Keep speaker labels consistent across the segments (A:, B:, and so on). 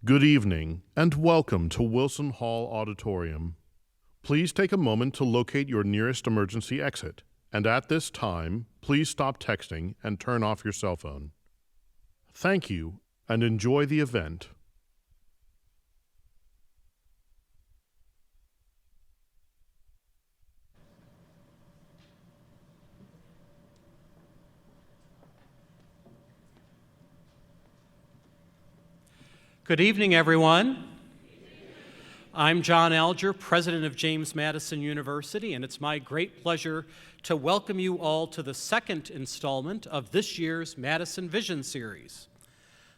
A: Good evening, and welcome to Wilson Hall Auditorium. Please take a moment to locate your nearest emergency exit, and at this time, please stop texting and turn off your cell phone. Thank you, and enjoy the event.
B: Good evening, everyone. I'm John Alger, president of James Madison University, and it's my great pleasure to welcome you all to the second installment of this year's Madison Vision Series.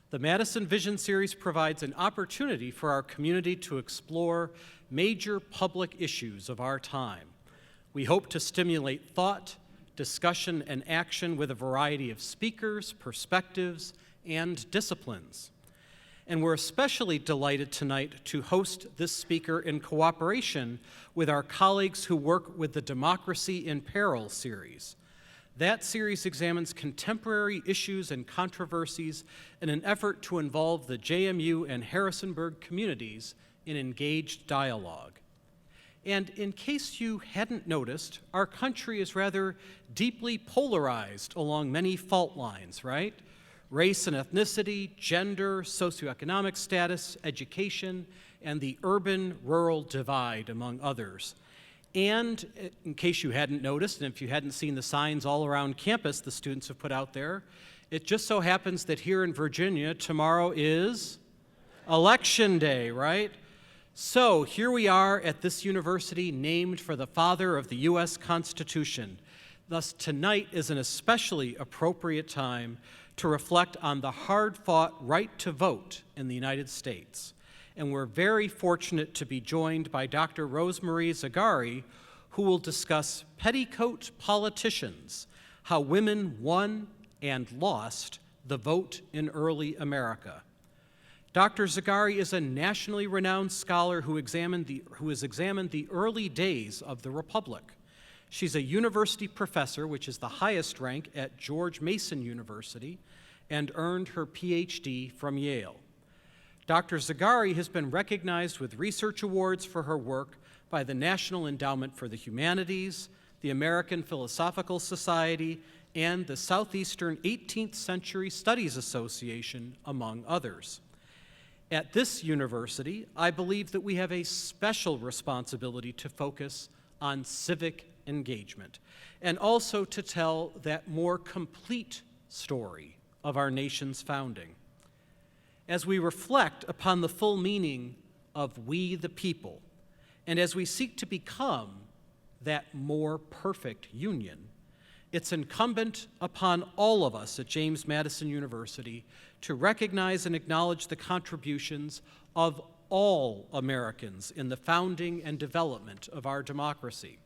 B: The Madison Vision Series provides an opportunity for our community to explore major public issues of our time. We hope to stimulate thought, discussion, and action with a variety of speakers, perspectives, and disciplines. And we're especially delighted tonight to host this speaker in cooperation with our colleagues who work with the Democracy in Peril series. That series examines contemporary issues and controversies in an effort to involve the JMU and Harrisonburg communities in engaged dialogue. And in case you hadn't noticed, our country is rather deeply polarized along many fault lines, right? Race and ethnicity, gender, socioeconomic status, education, and the urban-rural divide, among others. And in case you hadn't noticed, and if you hadn't seen the signs all around campus the students have put out there, it just so happens that here in Virginia, tomorrow is Election Day, right? So here we are at this university named for the father of the U.S. Constitution. Thus, tonight is an especially appropriate time to reflect on the hard-fought right to vote in the United States. And we're very fortunate to be joined by Dr. Rosemarie Zagarri, who will discuss Petticoat Politicians, How Women Won and Lost the Vote in Early America. Dr. Zagarri is a nationally renowned scholar who has examined the early days of the Republic. She's a university professor, which is the highest rank at George Mason University, and earned her PhD from Yale. Dr. Zagarri has been recognized with research awards for her work by the National Endowment for the Humanities, the American Philosophical Society, and the Southeastern 18th Century Studies Association, among others. At this university, I believe that we have a special responsibility to focus on civic engagement, and also to tell that more complete story of our nation's founding. As we reflect upon the full meaning of we the people, and as we seek to become that more perfect union, it's incumbent upon all of us at James Madison University to recognize and acknowledge the contributions of all Americans in the founding and development of our democracy.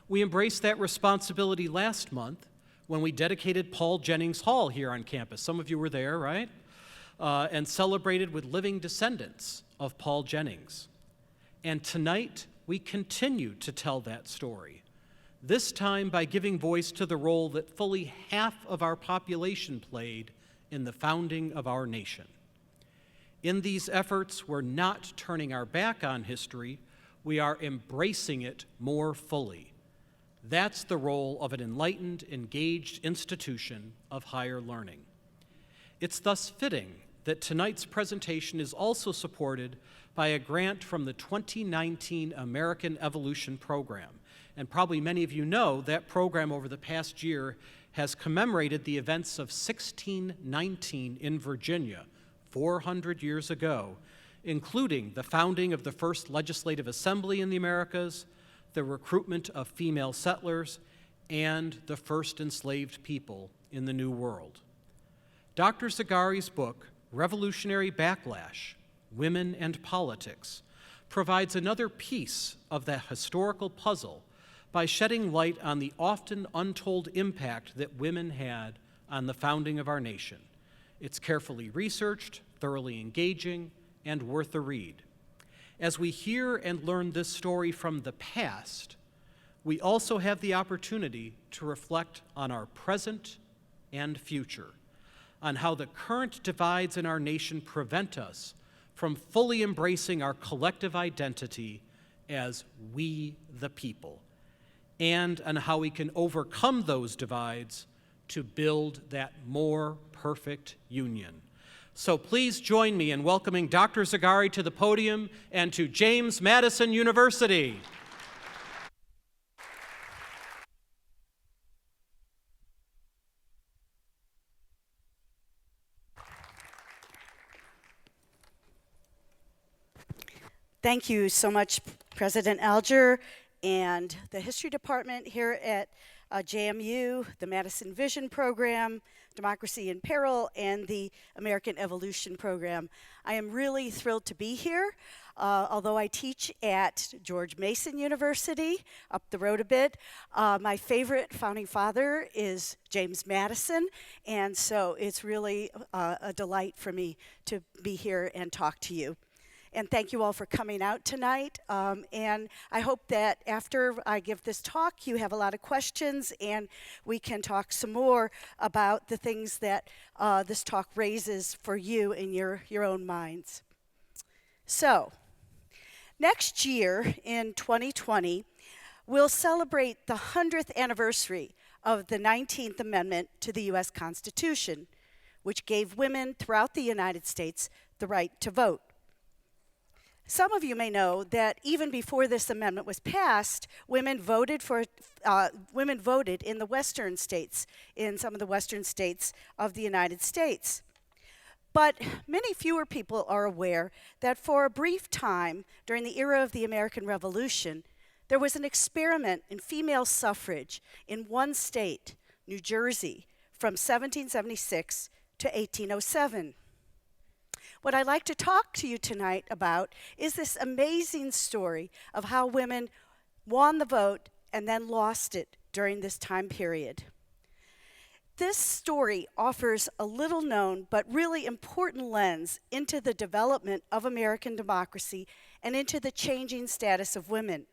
B: We embraced that responsibility last month when we dedicated Paul Jennings Hall here on campus. Some of you were there, right? And celebrated with living descendants of Paul Jennings. And tonight, we continue to tell that story, this time by giving voice to the role that fully half of our population played in the founding of our nation. In these efforts, we're not turning our back on history, we are embracing it more fully. That's the role of an enlightened, engaged institution of higher learning. It's thus fitting that tonight's presentation is also supported by a grant from the 2019 American Evolution Program. And probably many of you know that program over the past year has commemorated the events of 1619 in Virginia, 400 years ago, including the founding of the first legislative assembly in the Americas, the recruitment of female settlers, and the first enslaved people in the New World. Dr. Zagarri's book, Revolutionary Backlash, Women and Politics, provides another piece of that historical puzzle by shedding light on the often untold impact that women had on the founding of our nation. It's carefully researched, thoroughly engaging, and worth a read. As we hear and learn this story from the past, we also have the opportunity to reflect on our present and future, on how the current divides in our nation prevent us from fully embracing our collective identity as we the people, and on how we can overcome those divides to build that more perfect union. So please join me in welcoming Dr. Zagarri to the podium and to James Madison University.
C: Thank you so much, President Alger and the History Department here at JMU, the Madison Vision Program, Democracy in Peril, and the American Evolution Program. I am really thrilled to be here. Although I teach at George Mason University, up the road a bit, my favorite founding father is James Madison, and so it's really a delight for me to be here and talk to you. And thank you all for coming out tonight. And I hope that after I give this talk, you have a lot of questions and we can talk some more about the things that this talk raises for you in your own minds. So, next year in 2020, we'll celebrate the 100th anniversary of the 19th Amendment to the U.S. Constitution, which gave women throughout the United States the right to vote. Some of you may know that even before this amendment was passed, women voted in the western states, in some of the western states of the United States. But many fewer people are aware that for a brief time during the era of the American Revolution, there was an experiment in female suffrage in one state, New Jersey, from 1776 to 1807. What I'd like to talk to you tonight about is this amazing story of how women won the vote and then lost it during this time period. This story offers a little known but really important lens into the development of American democracy and into the changing status of women.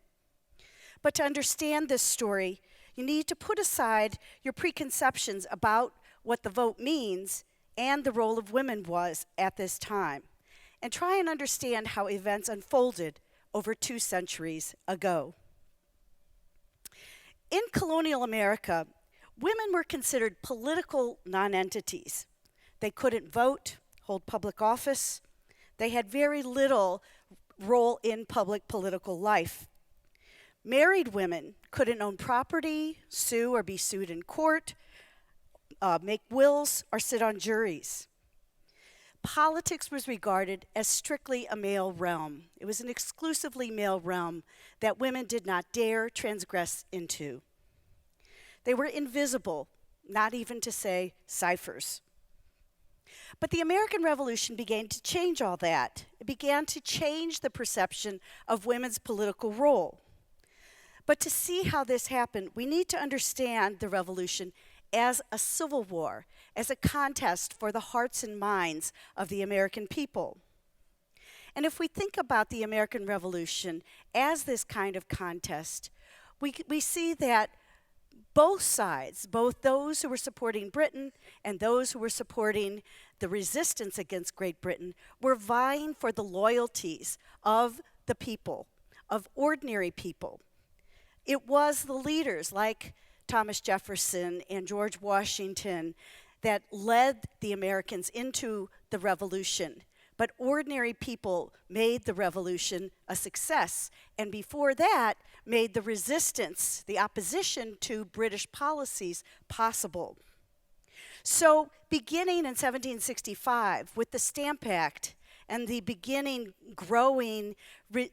C: But to understand this story, you need to put aside your preconceptions about what the vote means and the role of women was at this time, and try and understand how events unfolded over 2 centuries ago. In colonial America, women were considered political nonentities. They couldn't vote, hold public office. They had very little role in public political life. Married women couldn't own property, sue or be sued in court, make wills, or sit on juries. Politics was regarded as strictly a male realm. It was an exclusively male realm that women did not dare transgress into. They were invisible, not even to say ciphers. But the American Revolution began to change all that. It began to change the perception of women's political role. But to see how this happened, we need to understand the Revolution as a civil war, as a contest for the hearts and minds of the American people. And if we think about the American Revolution as this kind of contest, we see that both sides, both those who were supporting Britain and those who were supporting the resistance against Great Britain, were vying for the loyalties of the people, of ordinary people. It was the leaders like Thomas Jefferson and George Washington that led the Americans into the Revolution. But ordinary people made the Revolution a success, and before that, made the resistance, the opposition to British policies, possible. So, beginning in 1765 with the Stamp Act and the beginning growing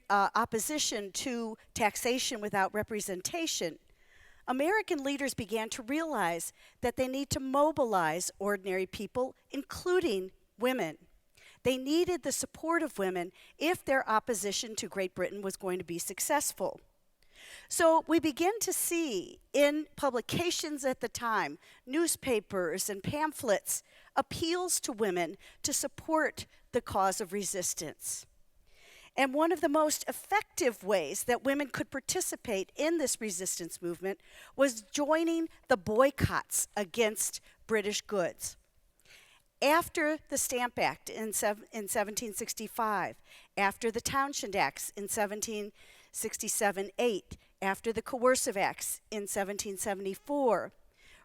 C: opposition to taxation without representation, American leaders began to realize that they need to mobilize ordinary people, including women. They needed the support of women if their opposition to Great Britain was going to be successful. So we begin to see in publications at the time, newspapers and pamphlets, appeals to women to support the cause of resistance. And one of the most effective ways that women could participate in this resistance movement was joining the boycotts against British goods. After the Stamp Act in 1765, after the Townshend Acts in 1767-8, after the Coercive Acts in 1774,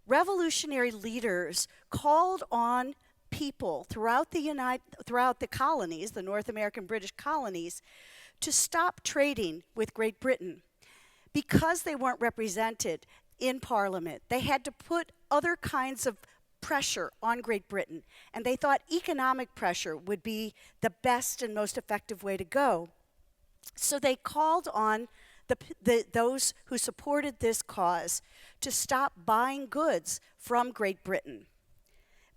C: revolutionary leaders called on people throughout the colonies, the North American British colonies, to stop trading with Great Britain. Because they weren't represented in Parliament, they had to put other kinds of pressure on Great Britain, and they thought economic pressure would be the best and most effective way to go. So they called on those who supported this cause to stop buying goods from Great Britain.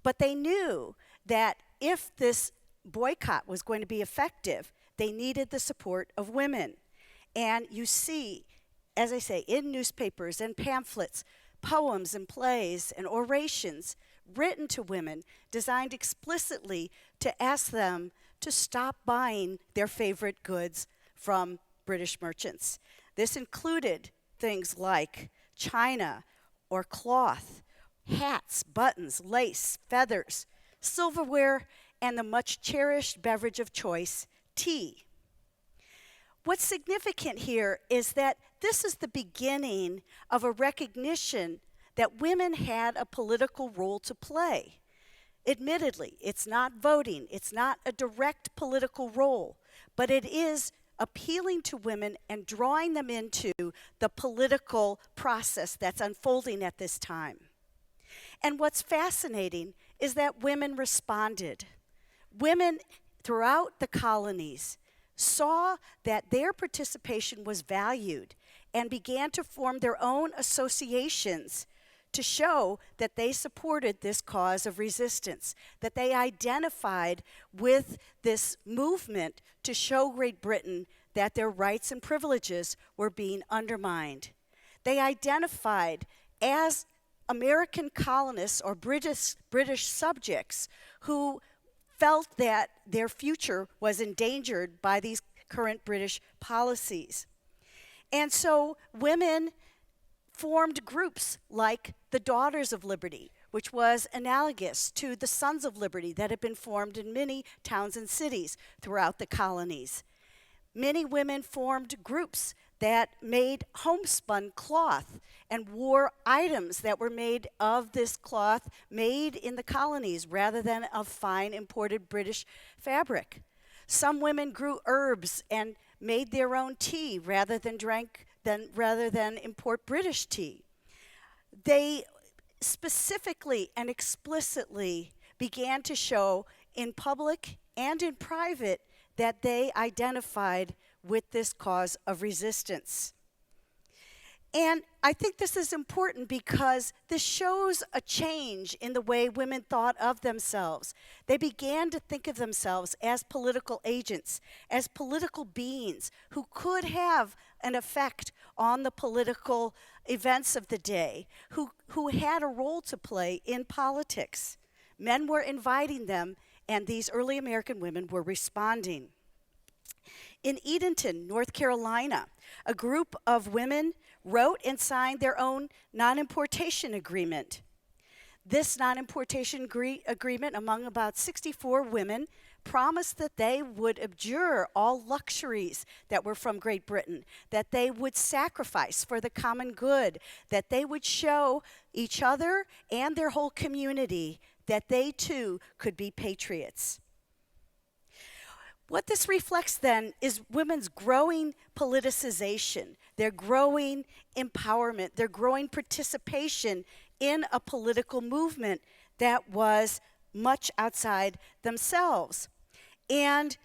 C: But they knew that if this boycott was going to be effective, they needed the support of women. And you see, as I say, in newspapers and pamphlets, poems and plays and orations written to women designed explicitly to ask them to stop buying their favorite goods from British merchants. This included things like china or cloth, hats, buttons, lace, feathers, silverware, and the much cherished beverage of choice, tea. What's significant here is that this is the beginning of a recognition that women had a political role to play. Admittedly, it's not voting, it's not a direct political role, but it is appealing to women and drawing them into the political process that's unfolding at this time. And what's fascinating is that women responded. Women throughout the colonies saw that their participation was valued and began to form their own associations to show that they supported this cause of resistance, that they identified with this movement to show Great Britain that their rights and privileges were being undermined. They identified as American colonists or British subjects who felt that their future was endangered by these current British policies. And so women formed groups like the Daughters of Liberty, which was analogous to the Sons of Liberty that had been formed in many towns and cities throughout the colonies. Many women formed groups that made homespun cloth and wore items that were made of this cloth made in the colonies rather than of fine imported British fabric. Some women grew herbs and made their own tea rather than import British tea. They specifically and explicitly began to show in public and in private that they identified with this cause of resistance. And I think this is important because this shows a change in the way women thought of themselves. They began to think of themselves as political agents, as political beings who could have an effect on the political events of the day, who had a role to play in politics. Men were inviting them, and these early American women were responding. In Edenton, North Carolina, a group of women wrote and signed their own non-importation agreement. This non-importation agreement, among about 64 women, promised that they would abjure all luxuries that were from Great Britain, that they would sacrifice for the common good, that they would show each other and their whole community that they too could be patriots. What this reflects then is women's growing politicization, their growing empowerment, their growing participation in a political movement that was much outside themselves. And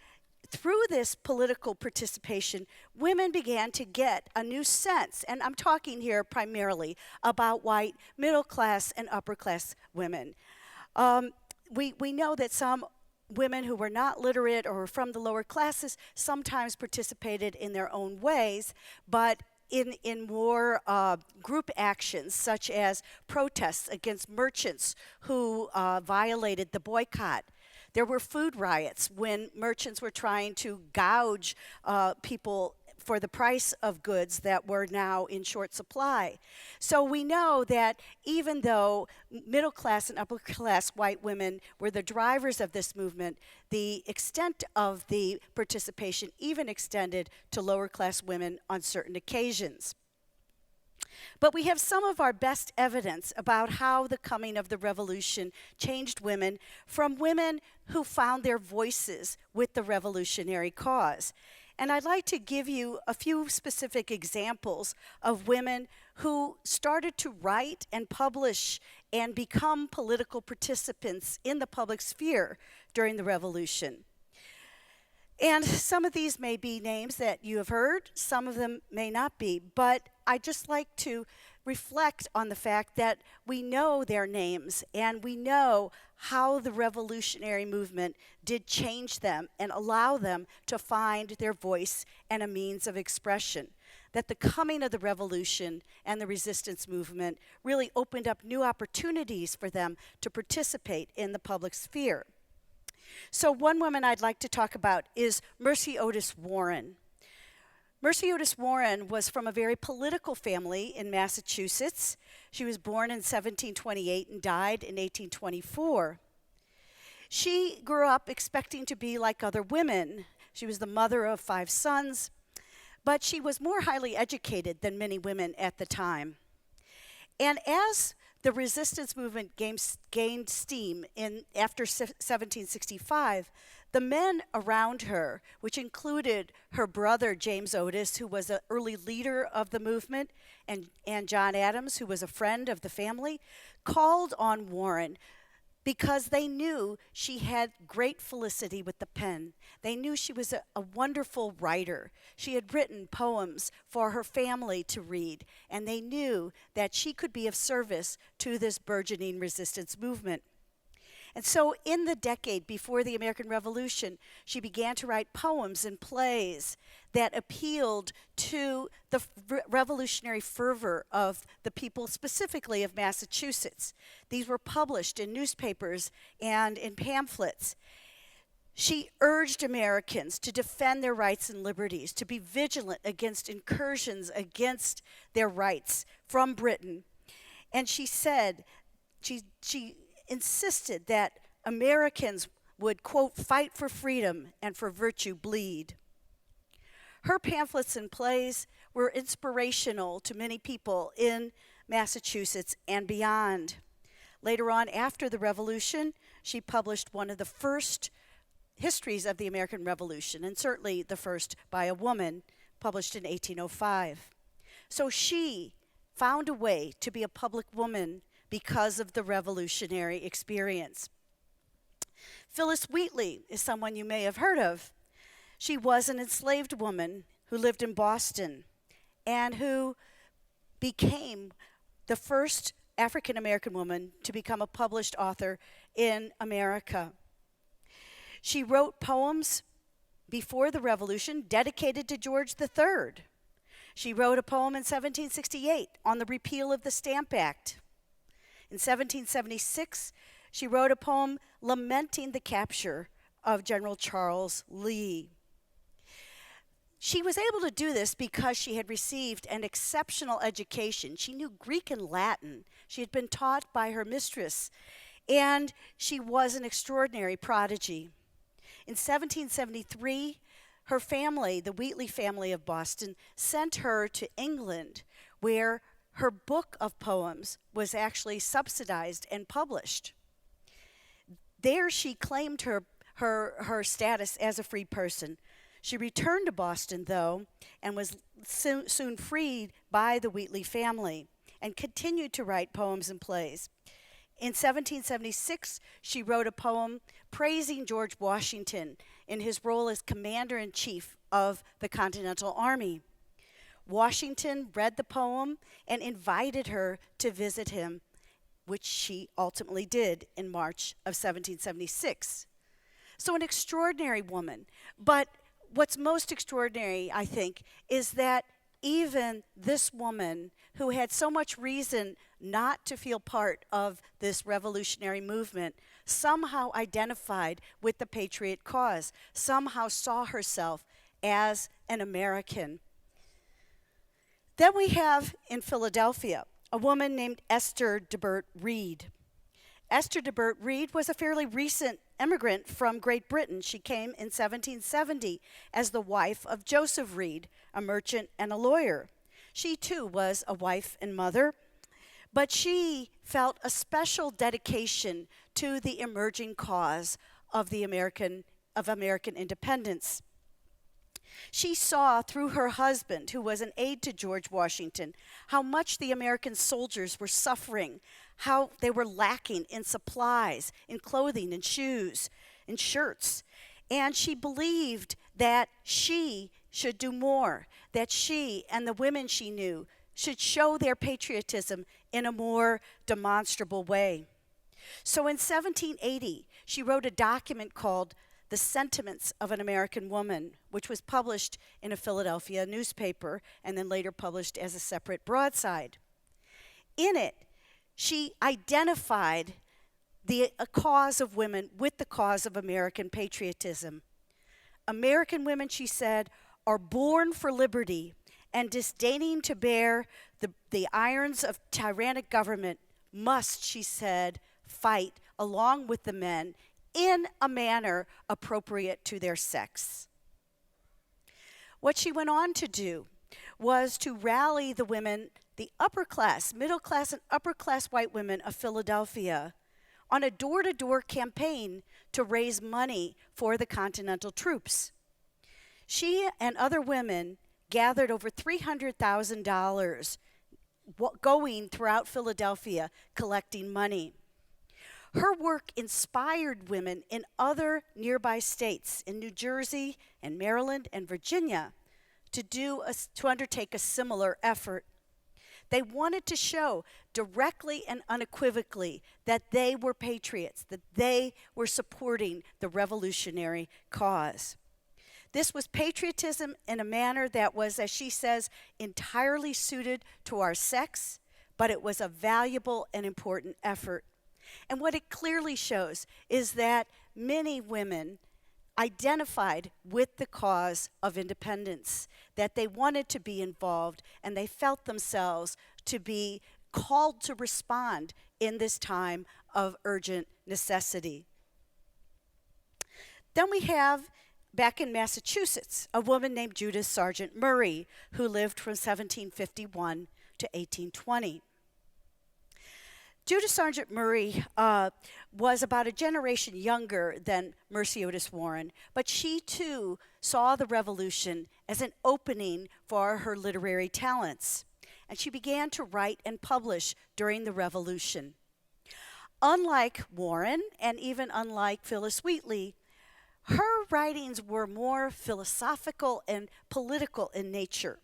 C: through this political participation, women began to get a new sense, and I'm talking here primarily about white middle class and upper class women. We know that some women who were not literate or were from the lower classes sometimes participated in their own ways, but in more group actions, such as protests against merchants who violated the boycott. There were food riots when merchants were trying to gouge people for the price of goods that were now in short supply. So we know that even though middle class and upper class white women were the drivers of this movement, the extent of the participation even extended to lower class women on certain occasions. But we have some of our best evidence about how the coming of the revolution changed women from women who found their voices with the revolutionary cause. And I'd like to give you a few specific examples of women who started to write and publish and become political participants in the public sphere during the revolution. And some of these may be names that you have heard, some of them may not be, but I'd just like to reflect on the fact that we know their names and we know how the revolutionary movement did change them and allow them to find their voice and a means of expression. That the coming of the revolution and the resistance movement really opened up new opportunities for them to participate in the public sphere. So one woman I'd like to talk about is Mercy Otis Warren. Mercy Otis Warren was from a very political family in Massachusetts. She was born in 1728 and died in 1824. She grew up expecting to be like other women. She was the mother of 5 sons, but she was more highly educated than many women at the time. And as the resistance movement gained steam after 1765, the men around her, which included her brother James Otis, who was an early leader of the movement, and John Adams, who was a friend of the family, called on Warren because they knew she had great felicity with the pen. They knew she was a wonderful writer. She had written poems for her family to read, and they knew that she could be of service to this burgeoning resistance movement. And so in the decade before the American Revolution, she began to write poems and plays that appealed to the revolutionary fervor of the people, specifically of Massachusetts. These were published in newspapers and in pamphlets. She urged Americans to defend their rights and liberties, to be vigilant against incursions against their rights from Britain. And she said, she insisted that Americans would, quote, fight for freedom and for virtue bleed. Her pamphlets and plays were inspirational to many people in Massachusetts and beyond. Later on, after the Revolution, she published one of the first histories of the American Revolution, and certainly the first by a woman, published in 1805. So she found a way to be a public woman because of the revolutionary experience. Phyllis Wheatley is someone you may have heard of. She was an enslaved woman who lived in Boston and who became the first African American woman to become a published author in America. She wrote poems before the Revolution dedicated to George III. She wrote a poem in 1768 on the repeal of the Stamp Act. In 1776, she wrote a poem lamenting the capture of General Charles Lee. She was able to do this because she had received an exceptional education. She knew Greek and Latin. She had been taught by her mistress, and she was an extraordinary prodigy. In 1773, her family, the Wheatley family of Boston, sent her to England, where her book of poems was actually subsidized and published. There she claimed her status as a free person. She returned to Boston, though, and was soon freed by the Wheatley family and continued to write poems and plays. In 1776, she wrote a poem praising George Washington in his role as commander-in-chief of the Continental Army. Washington read the poem and invited her to visit him, which she ultimately did in March of 1776. So an extraordinary woman. But what's most extraordinary, I think, is that even this woman who had so much reason not to feel part of this revolutionary movement somehow identified with the patriot cause, somehow saw herself as an American. Then we have in Philadelphia a woman named Esther DeBert Reed. Esther DeBert Reed was a fairly recent immigrant from Great Britain. She came in 1770 as the wife of Joseph Reed, a merchant and a lawyer. She too was a wife and mother, but she felt a special dedication to the emerging cause of American independence. She saw through her husband, who was an aide to George Washington, how much the American soldiers were suffering, how they were lacking in supplies, in clothing, in shoes, in shirts. And she believed that she should do more, that she and the women she knew should show their patriotism in a more demonstrable way. So in 1780, she wrote a document called The Sentiments of an American Woman, which was published in a Philadelphia newspaper and then later published as a separate broadside. In it, she identified the cause of women with the cause of American patriotism. American women, she said, are born for liberty, and disdaining to bear the irons of tyrannic government must, she said, fight along with the men in a manner appropriate to their sex. What she went on to do was to rally the women, the upper class, middle class, and upper class white women of Philadelphia on a door-to-door campaign to raise money for the Continental troops. She and other women gathered over $300,000 going throughout Philadelphia collecting money. Her work inspired women in other nearby states, in New Jersey and Maryland and Virginia, to undertake a similar effort. They wanted to show directly and unequivocally that they were patriots, that they were supporting the revolutionary cause. This was patriotism in a manner that was, as she says, entirely suited to our sex, but it was a valuable and important effort. And what it clearly shows is that many women identified with the cause of independence, that they wanted to be involved, and they felt themselves to be called to respond in this time of urgent necessity. Then we have, back in Massachusetts, a woman named Judith Sargent Murray, who lived from 1751 to 1820. Judith Sargent Murray was about a generation younger than Mercy Otis Warren, but she too saw the Revolution as an opening for her literary talents, and she began to write and publish during the Revolution. Unlike Warren, and even unlike Phyllis Wheatley, her writings were more philosophical and political in nature.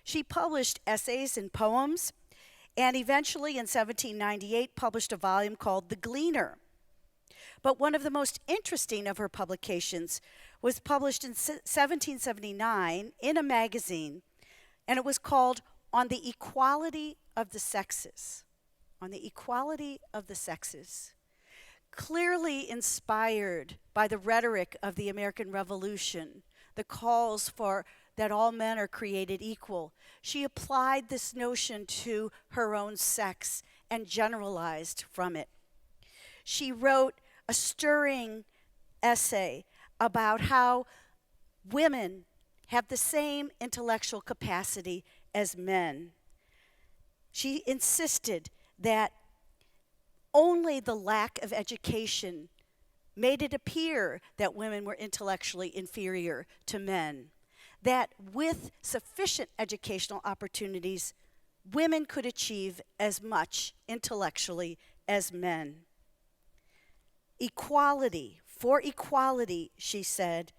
C: She published essays and poems, and eventually in 1798 published a volume called The Gleaner. But one of the most interesting of her publications was published in 1779 in a magazine, and it was called On the Equality of the Sexes. On the Equality of the Sexes. Clearly inspired by the rhetoric of the American Revolution, the calls for that all men are created equal, she applied this notion to her own sex and generalized from it. She wrote a stirring essay about how women have the same intellectual capacity as men. She insisted that only the lack of education made it appear that women were intellectually inferior to men, that with sufficient educational opportunities, women could achieve as much intellectually as men. Equality, for equality, she said,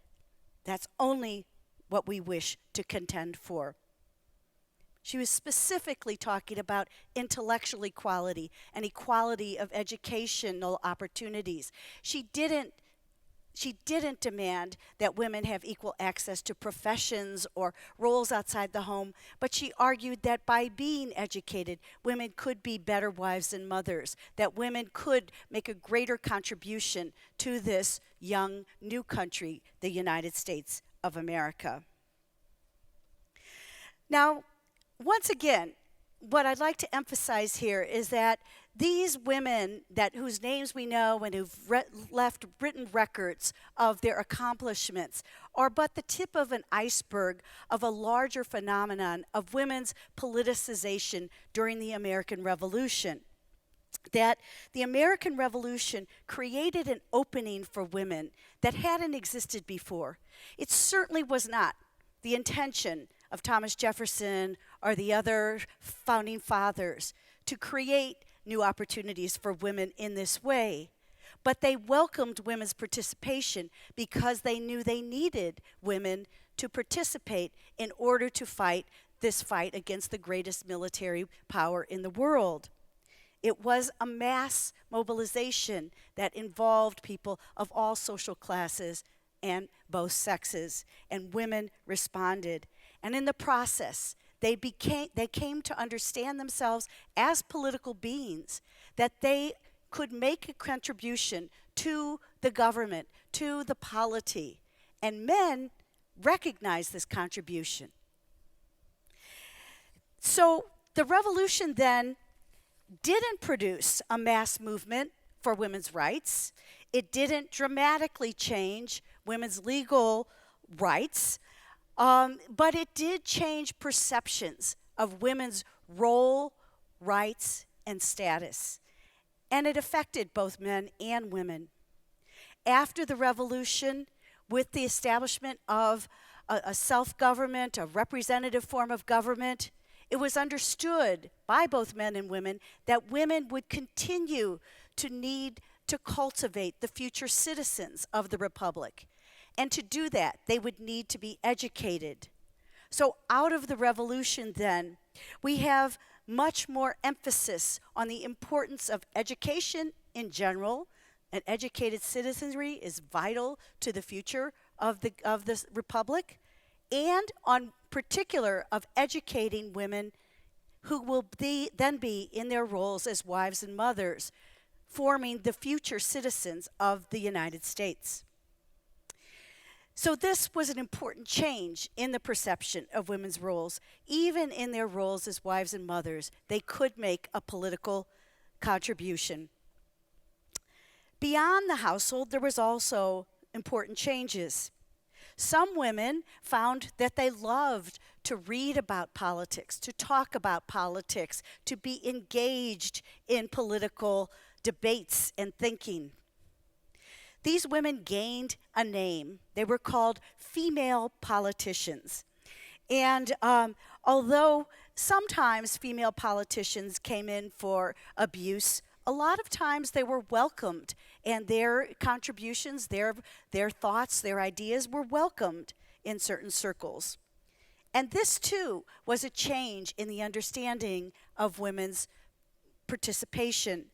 C: that's only what we wish to contend for. She was specifically talking about intellectual equality and equality of educational opportunities. She didn't demand that women have equal access to professions or roles outside the home, but she argued that by being educated, women could be better wives and mothers, that women could make a greater contribution to this young new country, the United States of America. Now, once again, what I'd like to emphasize here is that these women whose names we know and who've left written records of their accomplishments are but the tip of an iceberg of a larger phenomenon of women's politicization during the American Revolution. That the American Revolution created an opening for women that hadn't existed before. It certainly was not the intention of Thomas Jefferson or the other founding fathers to create new opportunities for women in this way. But they welcomed women's participation because they knew they needed women to participate in order to fight this fight against the greatest military power in the world. It was a mass mobilization that involved people of all social classes and both sexes, and women responded. And in the process, they came to understand themselves as political beings, that they could make a contribution to the government, to the polity, and men recognized this contribution. So the revolution then didn't produce a mass movement for women's rights. It didn't dramatically change women's legal rights, but it did change perceptions of women's role, rights, and status. And it affected both men and women. After the revolution, with the establishment of a self-government, a representative form of government, it was understood by both men and women that women would continue to need to cultivate the future citizens of the Republic. And to do that, they would need to be educated. So out of the revolution then, we have much more emphasis on the importance of education in general. An educated citizenry is vital to the future of this Republic, and on particular of educating women who will then be in their roles as wives and mothers, forming the future citizens of the United States. So this was an important change in the perception of women's roles. Even in their roles as wives and mothers, they could make a political contribution. Beyond the household, there was also important changes. Some women found that they loved to read about politics, to talk about politics, to be engaged in political debates and thinking. These women gained a name. They were called female politicians. And although sometimes female politicians came in for abuse, a lot of times they were welcomed, and their contributions, their thoughts, their ideas were welcomed in certain circles. And this, too, was a change in the understanding of women's participation.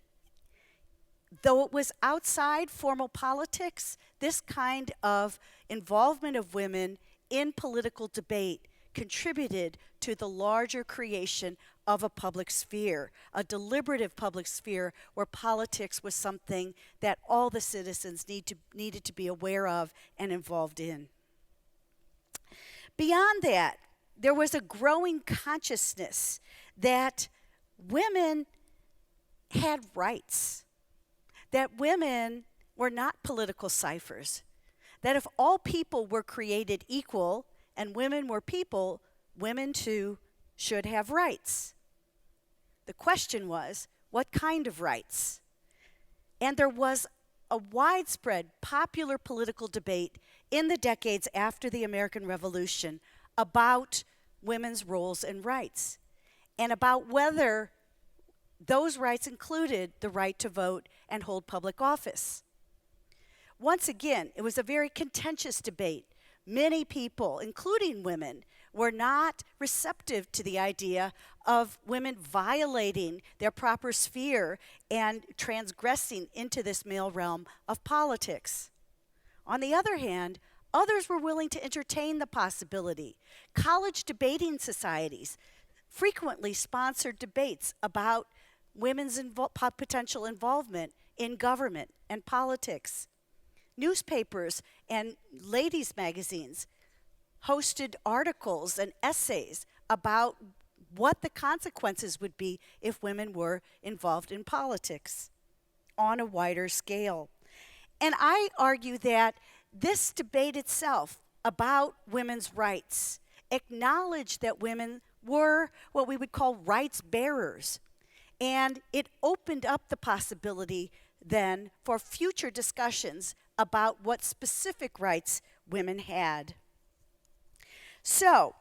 C: Though it was outside formal politics, this kind of involvement of women in political debate contributed to the larger creation of a public sphere, a deliberative public sphere where politics was something that all the citizens needed to be aware of and involved in. Beyond that, there was a growing consciousness that women had rights, that women were not political ciphers, that if all people were created equal and women were people, women too should have rights. The question was, what kind of rights? And there was a widespread popular political debate in the decades after the American Revolution about women's roles and rights, and about whether those rights included the right to vote and hold public office. Once again, it was a very contentious debate. Many people, including women, were not receptive to the idea of women violating their proper sphere and transgressing into this male realm of politics. On the other hand, others were willing to entertain the possibility. College debating societies frequently sponsored debates about women's potential involvement in government and politics. Newspapers and ladies' magazines hosted articles and essays about what the consequences would be if women were involved in politics on a wider scale. And I argue that this debate itself about women's rights acknowledged that women were what we would call rights bearers. And it opened up the possibility then for future discussions about what specific rights women had. So,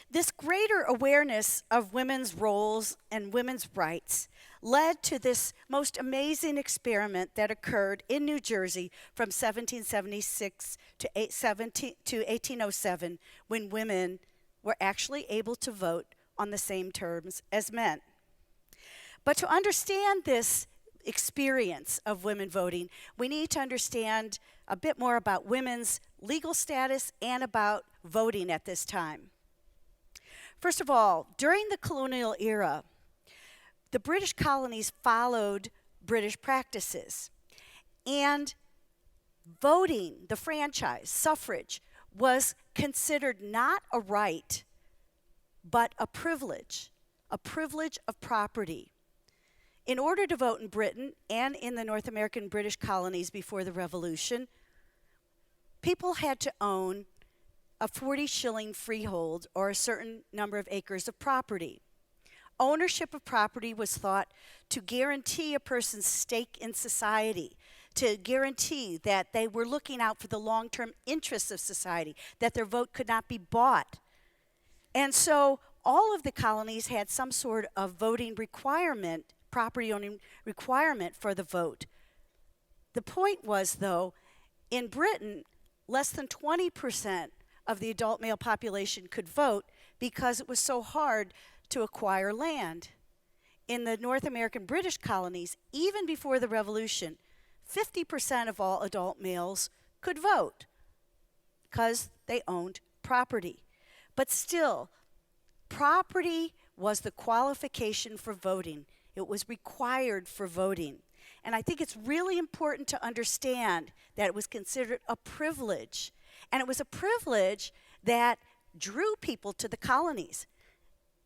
C: this greater awareness of women's roles and women's rights led to this most amazing experiment that occurred in New Jersey from 1776 to 1807, when women were actually able to vote on the same terms as men. But to understand this experience of women voting, we need to understand a bit more about women's legal status and about voting at this time. First of all, during the colonial era, the British colonies followed British practices. And voting, the franchise, suffrage, was considered not a right, but a privilege of property. In order to vote in Britain and in the North American British colonies before the Revolution, people had to own a 40-shilling freehold or a certain number of acres of property. Ownership of property was thought to guarantee a person's stake in society, to guarantee that they were looking out for the long-term interests of society, that their vote could not be bought. And so all of the colonies had some sort of voting requirement, property owning requirement for the vote. The point was, though, in Britain, less than 20% of the adult male population could vote because it was so hard to acquire land. In the North American British colonies, even before the Revolution, 50% of all adult males could vote because they owned property. But still, property was the qualification for voting. It was required for voting. And I think it's really important to understand that it was considered a privilege. And it was a privilege that drew people to the colonies.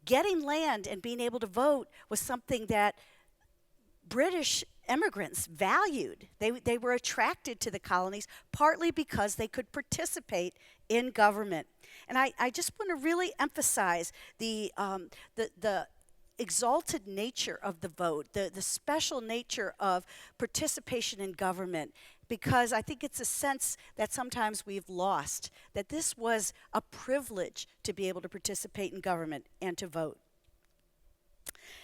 C: Getting land and being able to vote was something that British immigrants valued. They were attracted to the colonies partly because they could participate in government. And I just want to really emphasize the exalted nature of the vote, the special nature of participation in government, because I think it's a sense that sometimes we've lost, that this was a privilege to be able to participate in government and to vote.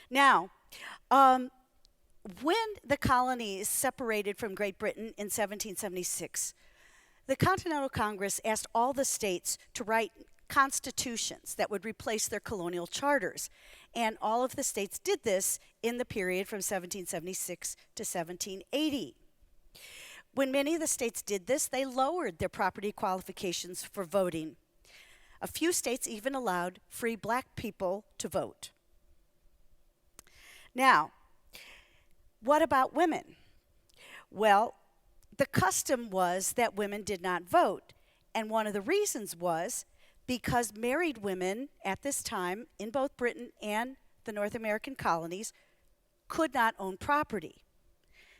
C: Now, when the colonies separated from Great Britain in 1776, the Continental Congress asked all the states to write constitutions that would replace their colonial charters. And all of the states did this in the period from 1776 to 1780. When many of the states did this, they lowered their property qualifications for voting. A few states even allowed free black people to vote. Now, what about women? Well, the custom was that women did not vote. And one of the reasons was because married women at this time in both Britain and the North American colonies could not own property.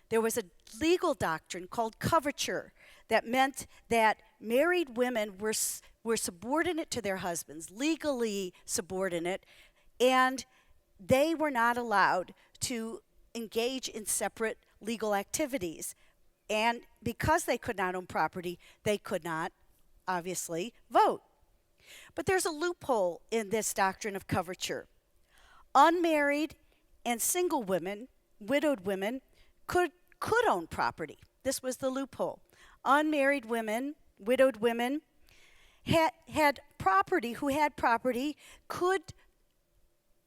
C: There was a legal doctrine called coverture that meant that married women were subordinate to their husbands, legally subordinate, and they were not allowed to engage in separate legal activities. And because they could not own property, they could not, obviously, vote. But there's a loophole in this doctrine of coverture. Unmarried and single women, widowed women, could own property. This was the loophole. Unmarried women, widowed women, had property, could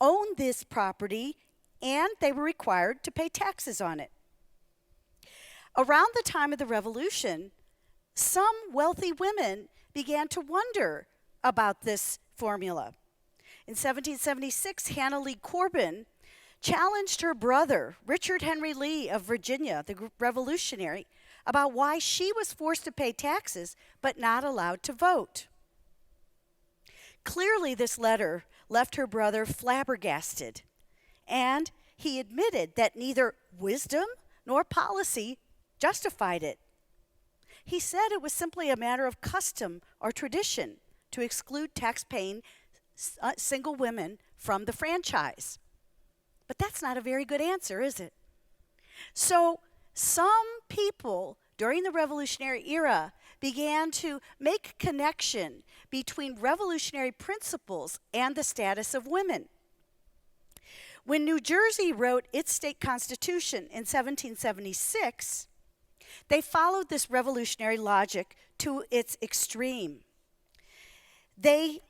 C: own this property, and they were required to pay taxes on it. Around the time of the Revolution, some wealthy women began to wonder about this formula. In 1776, Hannah Lee Corbin challenged her brother, Richard Henry Lee of Virginia, the revolutionary, about why she was forced to pay taxes but not allowed to vote. Clearly, this letter left her brother flabbergasted, and he admitted that neither wisdom nor policy justified it. He said it was simply a matter of custom or tradition to exclude tax-paying single women from the franchise. But that's not a very good answer, is it? So some people during the Revolutionary era began to make a connection between revolutionary principles and the status of women. When New Jersey wrote its state constitution in 1776, they followed this revolutionary logic to its extreme. They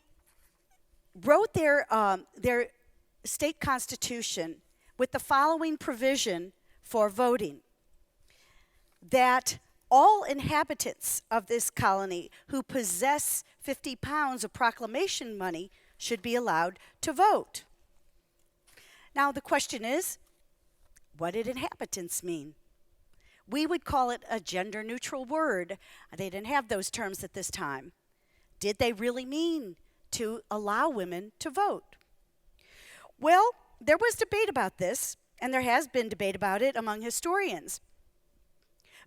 C: wrote their state constitution with the following provision for voting: that all inhabitants of this colony who possess 50 pounds of proclamation money should be allowed to vote. Now the question is, what did inhabitants mean? We would call it a gender-neutral word. They didn't have those terms at this time. Did they really mean to allow women to vote? Well, there was debate about this, and there has been debate about it among historians.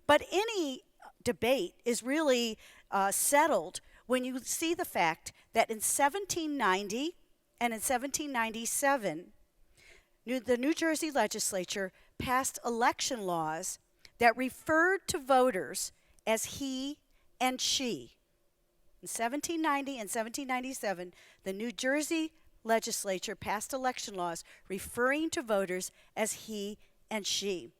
C: But any debate is really settled when you see the fact that in 1790 and in 1797, the New Jersey legislature passed election laws that referred to voters as he and she. In 1790 and 1797, the New Jersey legislature passed election laws referring to voters as he and she.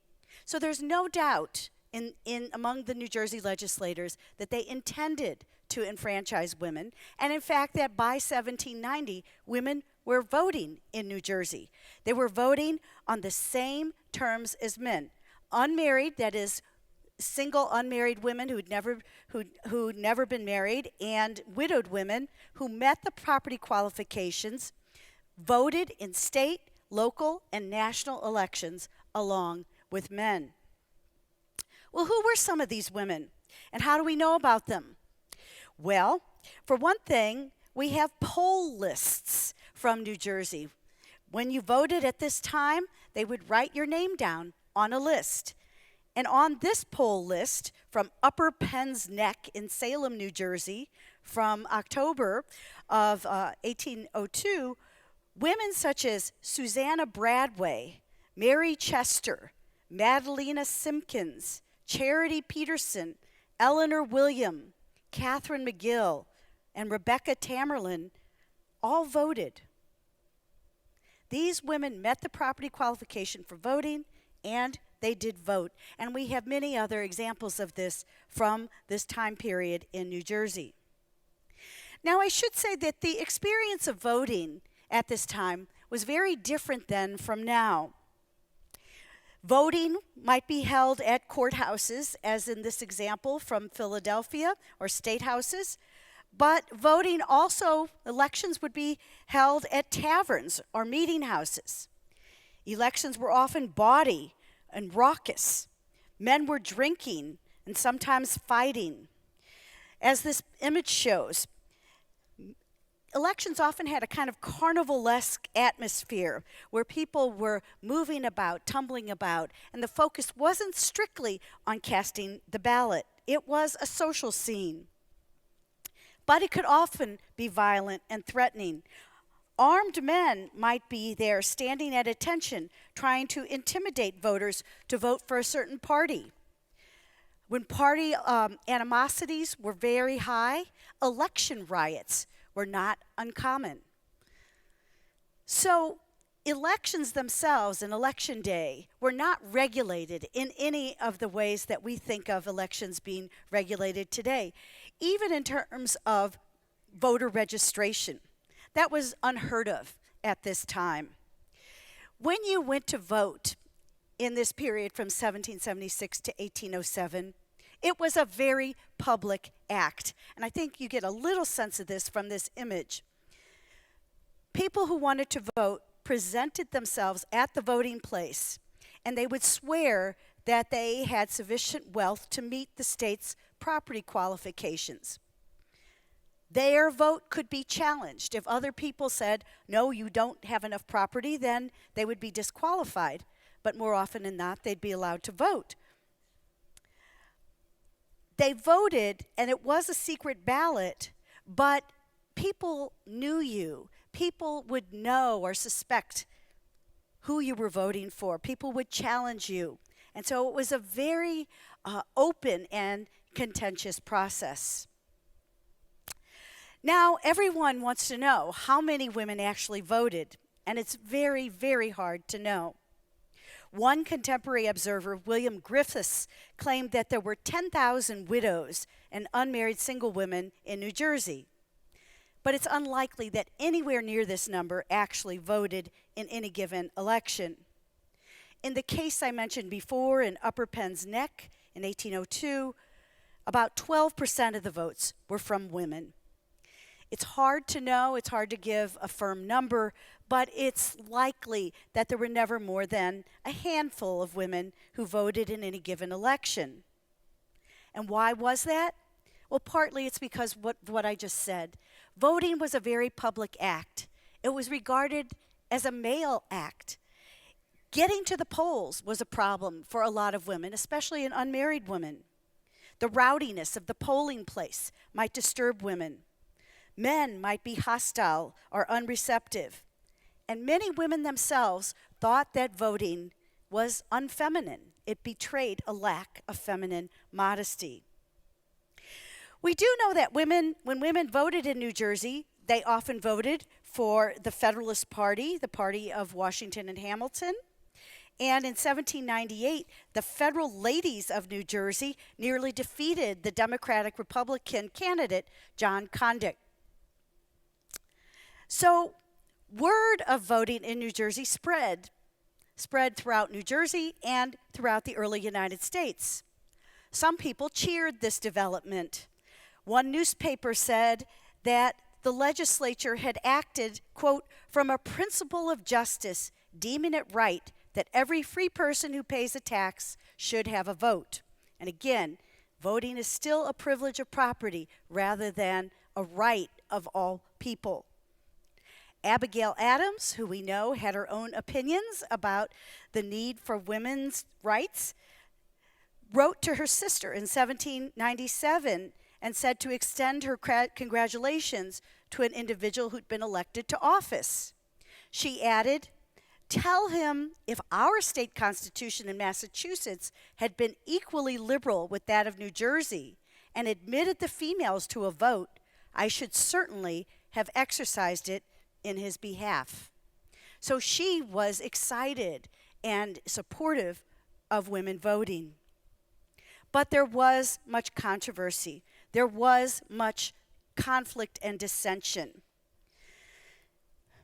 C: So there's no doubt in among the New Jersey legislators that they intended to enfranchise women, and in fact that by 1790, women were voting in New Jersey. They were voting on the same terms as men. Unmarried, that is, single unmarried women who'd never been married, and widowed women who met the property qualifications voted in state, local, and national elections along with men. Well, who were some of these women, and how do we know about them? Well, for one thing, we have poll lists from New Jersey. When you voted at this time, they would write your name down on a list. And on this poll list from Upper Penn's Neck in Salem, New Jersey, from October of 1802, women such as Susanna Bradway, Mary Chester, Madalena Simpkins, Charity Peterson, Eleanor William, Catherine McGill, and Rebecca Tamerlan all voted. These women met the property qualification for voting, and they did vote. And we have many other examples of this from this time period in New Jersey. Now, I should say that the experience of voting at this time was very different then from now. Voting might be held at courthouses, as in this example from Philadelphia, or state houses, but voting also, elections would be held at taverns or meeting houses. Elections were often bawdy and raucous. Men were drinking and sometimes fighting. As this image shows, elections often had a kind of carnivalesque atmosphere where people were moving about, tumbling about, and the focus wasn't strictly on casting the ballot. It was a social scene. But it could often be violent and threatening. Armed men might be there standing at attention, trying to intimidate voters to vote for a certain party. When party animosities were very high, election riots were not uncommon. So elections themselves and election day were not regulated in any of the ways that we think of elections being regulated today, even in terms of voter registration. That was unheard of at this time. When you went to vote in this period from 1776 to 1807, it was a very public act. And I think you get a little sense of this from this image. People who wanted to vote presented themselves at the voting place, and they would swear that they had sufficient wealth to meet the state's property qualifications. Their vote could be challenged. If other people said, no, you don't have enough property, then they would be disqualified. But more often than not, they'd be allowed to vote. They voted, and it was a secret ballot, but people knew you. People would know or suspect who you were voting for. People would challenge you. And so it was a very open and contentious process. Now, everyone wants to know how many women actually voted, and it's very, very hard to know. One contemporary observer, William Griffiths, claimed that there were 10,000 widows and unmarried single women in New Jersey. But it's unlikely that anywhere near this number actually voted in any given election. In the case I mentioned before in Upper Penn's Neck in 1802, about 12% of the votes were from women. It's hard to know, it's hard to give a firm number, but it's likely that there were never more than a handful of women who voted in any given election. And why was that? Well, partly it's because what I just said. Voting was a very public act. It was regarded as a male act. Getting to the polls was a problem for a lot of women, especially in unmarried women. The rowdiness of the polling place might disturb women. Men might be hostile or unreceptive. And many women themselves thought that voting was unfeminine. It betrayed a lack of feminine modesty. We do know that when women voted in New Jersey, they often voted for the Federalist Party, the party of Washington and Hamilton. And in 1798, the Federal Ladies of New Jersey nearly defeated the Democratic Republican candidate, John Condict. So word of voting in New Jersey spread throughout New Jersey and throughout the early United States. Some people cheered this development. One newspaper said that the legislature had acted, quote, from a principle of justice, deeming it right that every free person who pays a tax should have a vote. And again, voting is still a privilege of property rather than a right of all people. Abigail Adams, who we know had her own opinions about the need for women's rights, wrote to her sister in 1797 and said to extend her congratulations to an individual who'd been elected to office. She added, "Tell him if our state constitution in Massachusetts had been equally liberal with that of New Jersey and admitted the females to a vote, I should certainly have exercised it in his behalf." So she was excited and supportive of women voting. But there was much controversy. There was much conflict and dissension.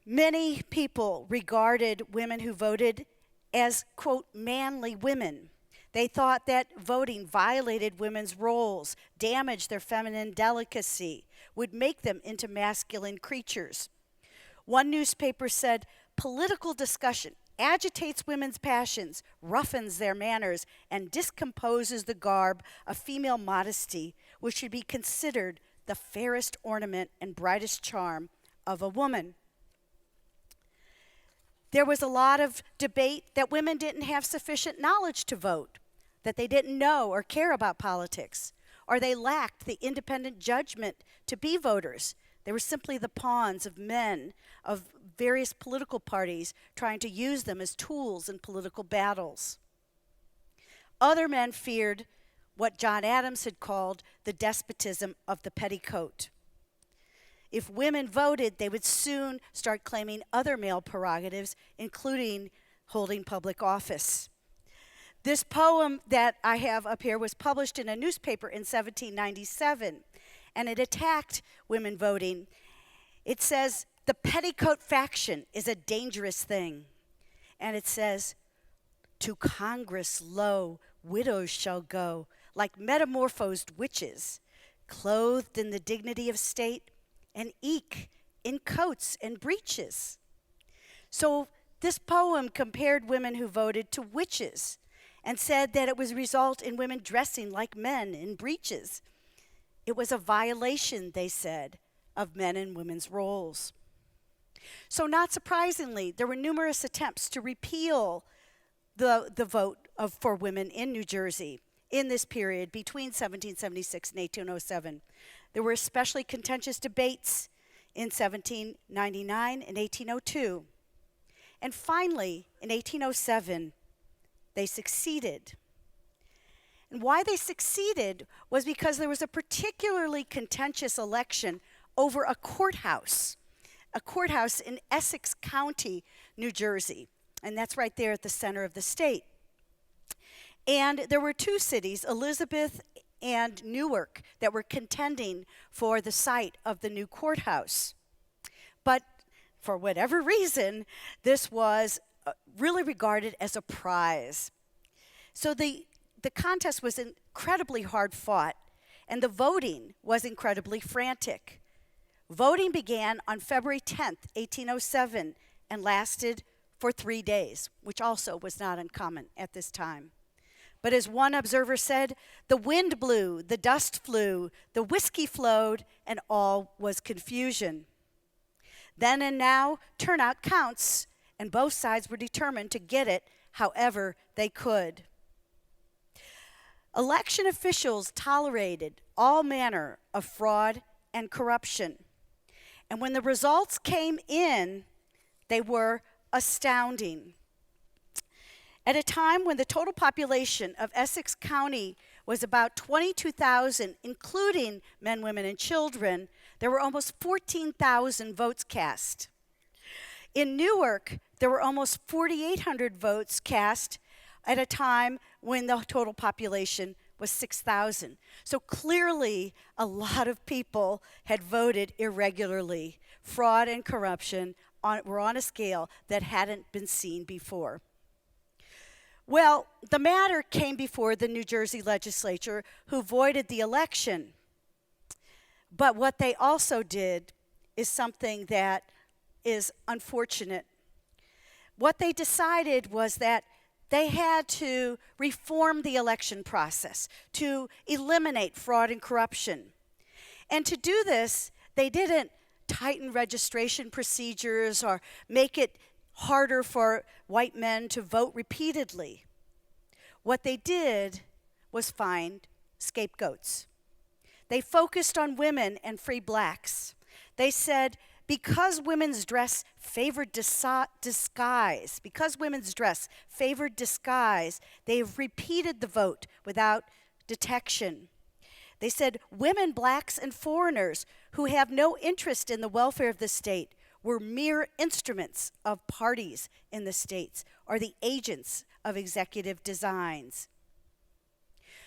C: Many people regarded women who voted as, quote, manly women. They thought that voting violated women's roles, damaged their feminine delicacy, would make them into masculine creatures. One newspaper said, political discussion agitates women's passions, roughens their manners, and discomposes the garb of female modesty, which should be considered the fairest ornament and brightest charm of a woman. There was a lot of debate that women didn't have sufficient knowledge to vote, that they didn't know or care about politics, or they lacked the independent judgment to be voters. They were simply the pawns of men of various political parties trying to use them as tools in political battles. Other men feared what John Adams had called the despotism of the petticoat. If women voted, they would soon start claiming other male prerogatives, including holding public office. This poem that I have up here was published in a newspaper in 1797, and it attacked women voting. It says, "The petticoat faction is a dangerous thing." And it says, "To Congress, lo, widows shall go, like metamorphosed witches, clothed in the dignity of state, and eke in coats and breeches." So this poem compared women who voted to witches and said that it was a result in women dressing like men in breeches. It was a violation, they said, of men and women's roles. So not surprisingly, there were numerous attempts to repeal the vote for women in New Jersey in this period between 1776 and 1807. There were especially contentious debates in 1799 and 1802. And finally, in 1807, they succeeded. And why they succeeded was because there was a particularly contentious election over a courthouse in Essex County, New Jersey. And that's right there at the center of the state. And there were two cities, Elizabeth and Newark, that were contending for the site of the new courthouse. But for whatever reason, this was really regarded as a prize. So the contest was incredibly hard fought, and the voting was incredibly frantic. Voting began on February 10th, 1807, and lasted for 3 days, which also was not uncommon at this time. But as one observer said, the wind blew, the dust flew, the whiskey flowed, and all was confusion. Then and now, turnout counts, and both sides were determined to get it however they could. Election officials tolerated all manner of fraud and corruption. And when the results came in, they were astounding. At a time when the total population of Essex County was about 22,000, including men, women, and children, there were almost 14,000 votes cast. In Newark, there were almost 4,800 votes cast at a time when the total population was 6,000. So clearly, a lot of people had voted irregularly. Fraud and corruption were on a scale that hadn't been seen before. Well, the matter came before the New Jersey legislature, who voided the election. But what they also did is something that is unfortunate. What they decided was that they had to reform the election process to eliminate fraud and corruption. And to do this, they didn't tighten registration procedures or make it harder for white men to vote repeatedly. What they did was find scapegoats. They focused on women and free blacks. They said, because women's dress favored disguise, they have repeated the vote without detection. They said women, blacks, and foreigners who have no interest in the welfare of the state were mere instruments of parties in the states or the agents of executive designs.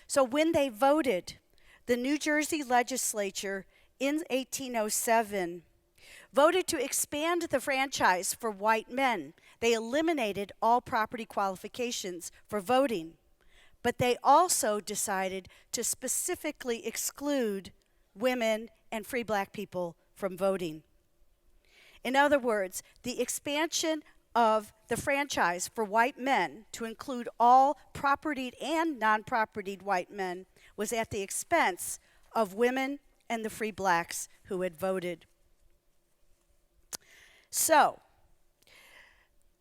C: So when they voted, the New Jersey legislature in 1807 voted to expand the franchise for white men. They eliminated all property qualifications for voting, but they also decided to specifically exclude women and free black people from voting. In other words, the expansion of the franchise for white men to include all propertied and non-propertied white men was at the expense of women and the free blacks who had voted. So,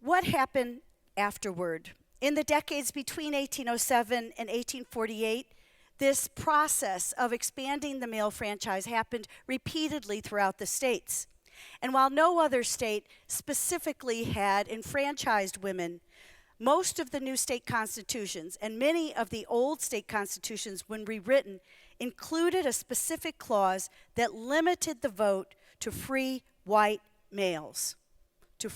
C: what happened afterward? In the decades between 1807 and 1848, this process of expanding the male franchise happened repeatedly throughout the states. And while no other state specifically had enfranchised women, most of the new state constitutions and many of the old state constitutions, when rewritten, included a specific clause that limited the vote to free white males, to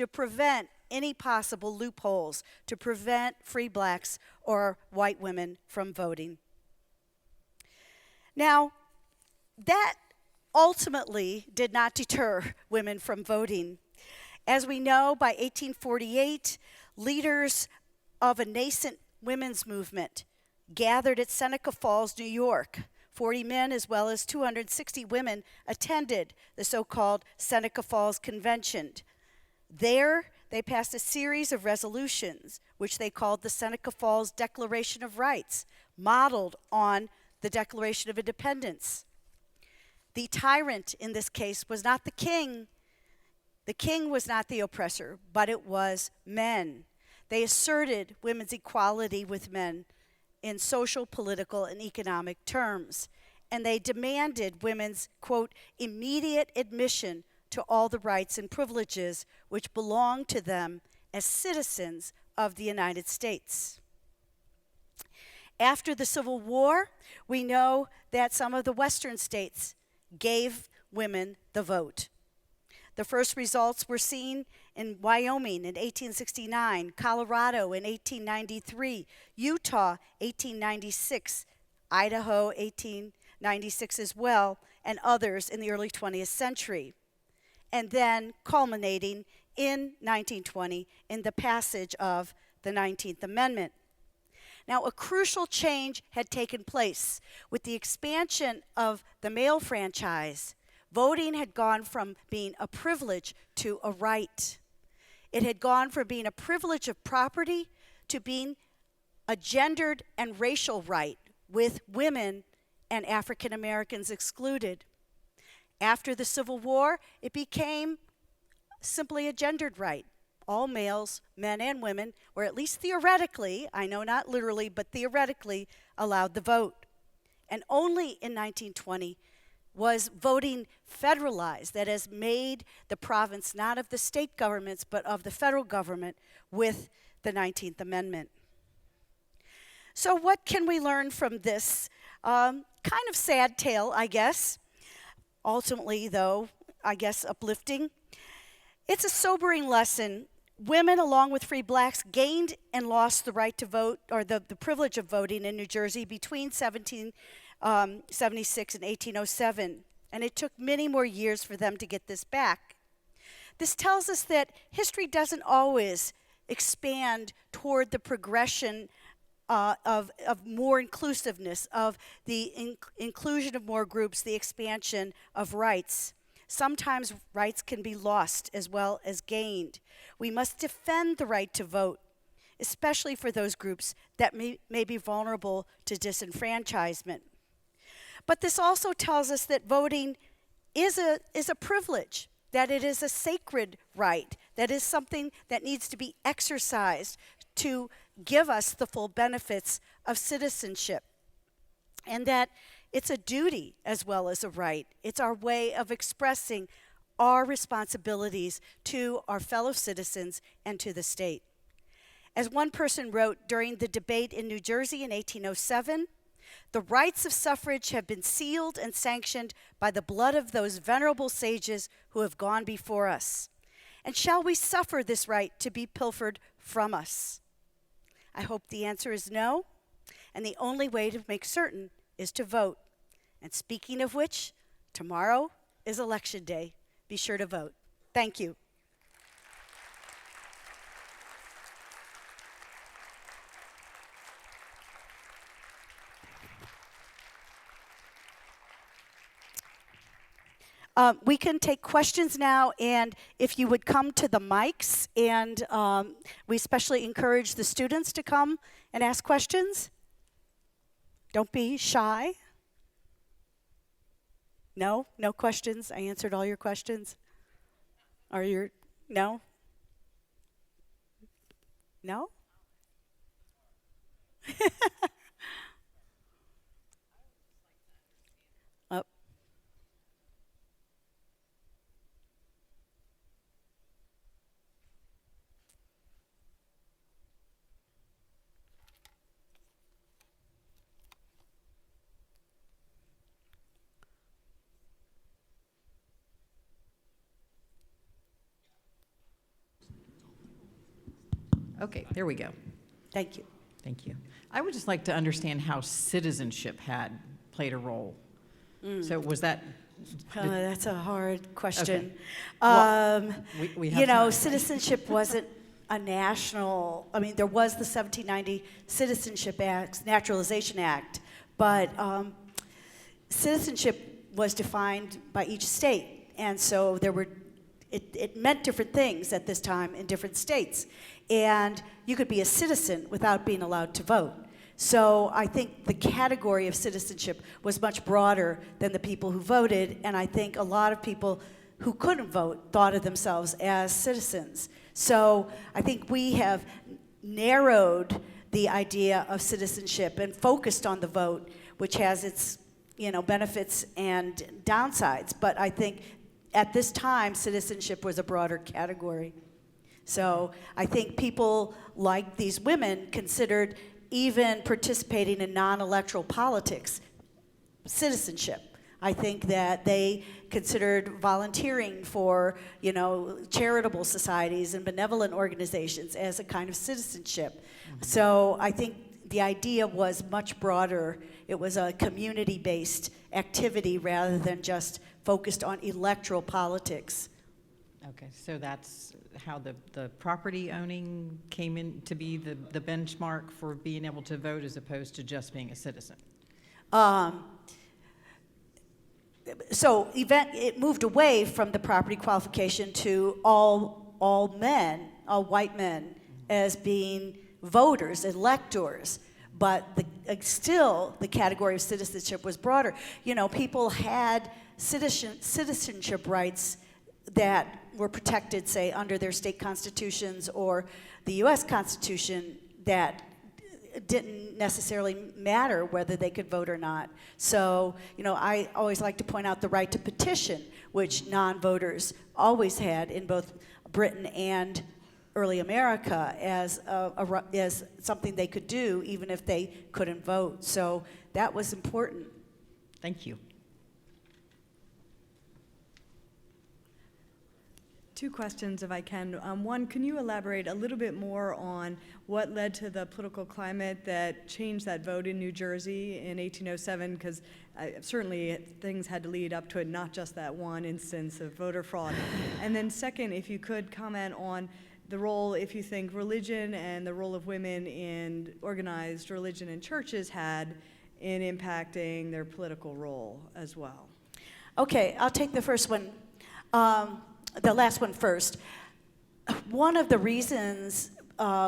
C: prevent any possible loopholes, to prevent free blacks or white women from voting. Now, that ultimately did not deter women from voting. As we know, by 1848, leaders of a nascent women's movement gathered at Seneca Falls, New York. 40 men as well as 260 women attended the so-called Seneca Falls Convention. There, they passed a series of resolutions, which they called the Seneca Falls Declaration of Rights, modeled on the Declaration of Independence. The tyrant in this case was not the king. The king was not the oppressor, but it was men. They asserted women's equality with men in social, political, and economic terms. And they demanded women's, quote, immediate admission to all the rights and privileges which belonged to them as citizens of the United States. After the Civil War, we know that some of the Western states gave women the vote. The first results were seen in Wyoming in 1869, Colorado in 1893, Utah 1896, Idaho 1896 as well, and others in the early 20th century. And then culminating in 1920 in the passage of the 19th Amendment. Now, a crucial change had taken place with the expansion of the male franchise. Voting had gone from being a privilege to a right. It had gone from being a privilege of property to being a gendered and racial right, with women and African Americans excluded. After the Civil War, it became simply a gendered right. All males, men and women, were at least theoretically, I know not literally, but theoretically, allowed the vote. And only in 1920 was voting federalized, that has made the province not of the state governments, but of the federal government with the 19th Amendment. So what can we learn from this kind of sad tale, I guess? Ultimately, though, I guess uplifting. It's a sobering lesson. Women, along with free blacks, gained and lost the right to vote, or the privilege of voting in New Jersey between 1776 and 1807. And it took many more years for them to get this back. This tells us that history doesn't always expand toward the progression of more inclusiveness, of the inclusion of more groups, the expansion of rights. Sometimes rights can be lost as well as gained. We must defend the right to vote, especially for those groups that may be vulnerable to disenfranchisement. But this also tells us that voting is a privilege, that it is a sacred right, that is something that needs to be exercised to give us the full benefits of citizenship, and that it's a duty as well as a right. It's our way of expressing our responsibilities to our fellow citizens and to the state. As one person wrote during the debate in New Jersey in 1807, the rights of suffrage have been sealed and sanctioned by the blood of those venerable sages who have gone before us. And shall we suffer this right to be pilfered from us? I hope the answer is no, and the only way to make certain is to vote. And speaking of which, tomorrow is Election Day. Be sure to vote. Thank you. We can take questions now, and if you would come to the mics, and we especially encourage the students to come and ask questions. Don't be shy. No questions? I answered all your questions? No? No? Oh.
D: Okay, there we go.
C: Thank you.
D: Thank you. I would just like to understand how citizenship had played a role. So was that...
C: That's a hard question.
D: Okay. Well, we have time.
C: Citizenship wasn't a national, there was the 1790 Citizenship Act, Naturalization Act, but citizenship was defined by each state. And so it meant different things at this time in different states. And you could be a citizen without being allowed to vote. So I think the category of citizenship was much broader than the people who voted, and I think a lot of people who couldn't vote thought of themselves as citizens. So I think we have narrowed the idea of citizenship and focused on the vote, which has its benefits and downsides. But I think at this time, citizenship was a broader category. So I think people like these women considered even participating in non-electoral politics citizenship. I think that they considered volunteering for, charitable societies and benevolent organizations as a kind of citizenship. So I think the idea was much broader. It was a community-based activity rather than just focused on electoral politics.
D: Okay, so that's how the property owning came in to be the benchmark for being able to vote as opposed to just being a citizen.
C: So it moved away from the property qualification to all men, all white men, as being voters, electors. But still, the category of citizenship was broader. People had citizenship rights that were protected, say, under their state constitutions or the U.S. Constitution that didn't necessarily matter whether they could vote or not. So, I always like to point out the right to petition, which non-voters always had in both Britain and early America as something they could do even if they couldn't vote. So that was important.
D: Thank you.
E: Two questions, if I can. One, can you elaborate a little bit more on what led to the political climate that changed that vote in New Jersey in 1807? Because certainly things had to lead up to it, not just that one instance of voter fraud. And then second, if you could comment on the role, if you think religion and the role of women in organized religion and churches had in impacting their political role as well.
C: Okay, I'll take the first one. The last one first. One of the reasons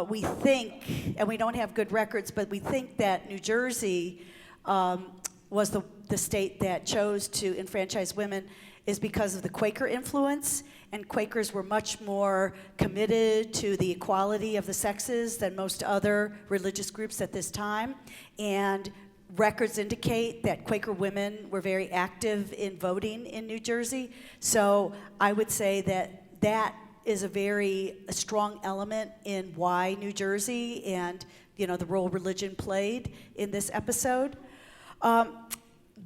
C: we think, and we don't have good records, but we think that New Jersey was the state that chose to enfranchise women is because of the Quaker influence, and Quakers were much more committed to the equality of the sexes than most other religious groups at this time. And records indicate that Quaker women were very active in voting in New Jersey. So I would say that is a very strong element in why New Jersey and the role religion played in this episode.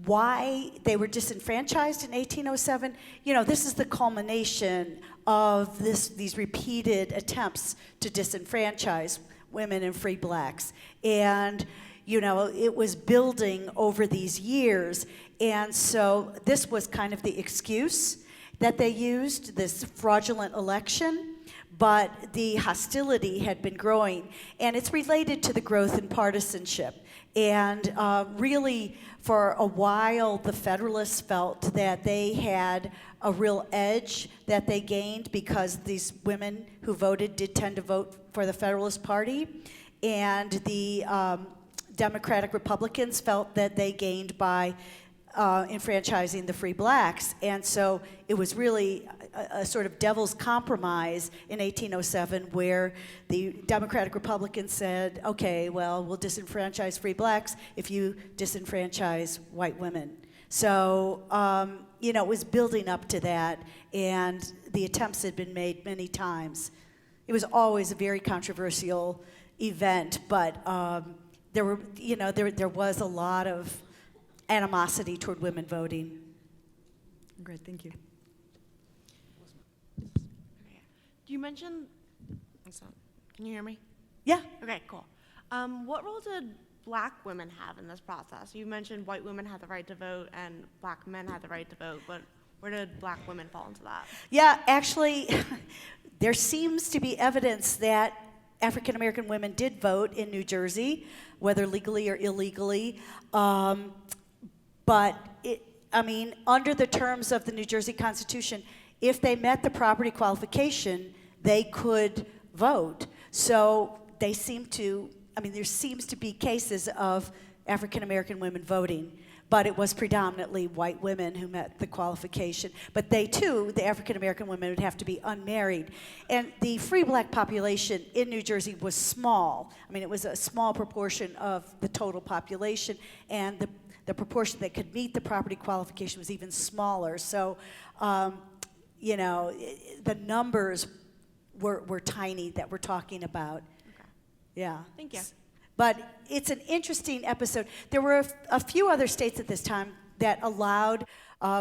C: Why they were disenfranchised in 1807, this is the culmination of these repeated attempts to disenfranchise women and free blacks. And it was building over these years. And so this was kind of the excuse that they used, this fraudulent election. But the hostility had been growing. And it's related to the growth in partisanship. And really, for a while, the Federalists felt that they had a real edge that they gained because these women who voted did tend to vote for the Federalist Party. And the Democratic Republicans felt that they gained by enfranchising the free blacks. And so it was really a sort of devil's compromise in 1807 where the Democratic Republicans said, okay, well, we'll disenfranchise free blacks if you disenfranchise white women. So, it was building up to that, and the attempts had been made many times. It was always a very controversial event, but there was a lot of animosity toward women voting.
E: Great, thank you.
F: You mentioned, can you hear me?
C: Yeah.
F: Okay, cool. What role did black women have in this process? You mentioned white women had the right to vote and black men had the right to vote, but where did black women fall into that?
C: Yeah, actually, there seems to be evidence that African American women did vote in New Jersey, whether legally or illegally. But under the terms of the New Jersey Constitution, if they met the property qualification, they could vote. So they seem to I mean, there seems to be cases of African American women voting, but it was predominantly white women who met the qualification. But they too, the African American women, would have to be unmarried. And the free black population in New Jersey was small. I mean, it was a small proportion of the total population, and the proportion that could meet the property qualification was even smaller. So, you know, the numbers were tiny that we're talking about.
F: Okay.
C: Yeah.
F: Thank you.
C: But it's an interesting episode. There were a few other states at this time that allowed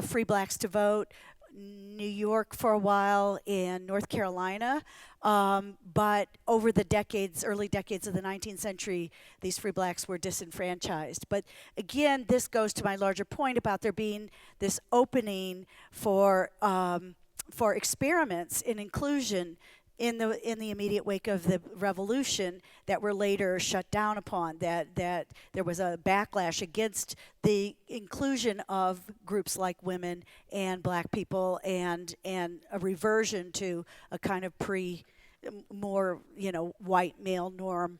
C: free blacks to vote. New York for a while and North Carolina. But over the early decades of the 19th century, these free blacks were disenfranchised. But again, this goes to my larger point about there being this opening for experiments in inclusion in the immediate wake of the revolution that were later shut down upon, that there was a backlash against the inclusion of groups like women and black people, and a reversion to a kind of more white male norm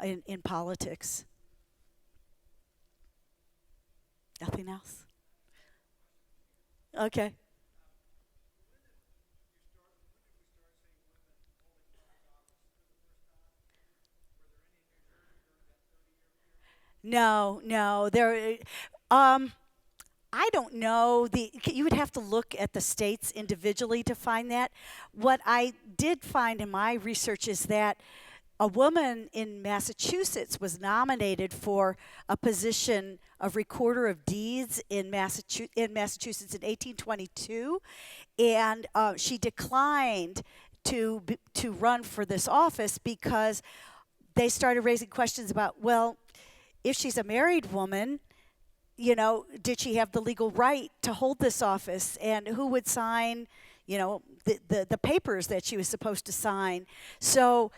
C: in politics. Nothing else? Okay. No. I don't know. You would have to look at the states individually to find that. What I did find in my research is that a woman in Massachusetts was nominated for a position of recorder of deeds in Massachusetts in 1822, and she declined to run for this office because they started raising questions about, well, if she's a married woman, did she have the legal right to hold this office, and who would sign, the papers that she was supposed to sign? So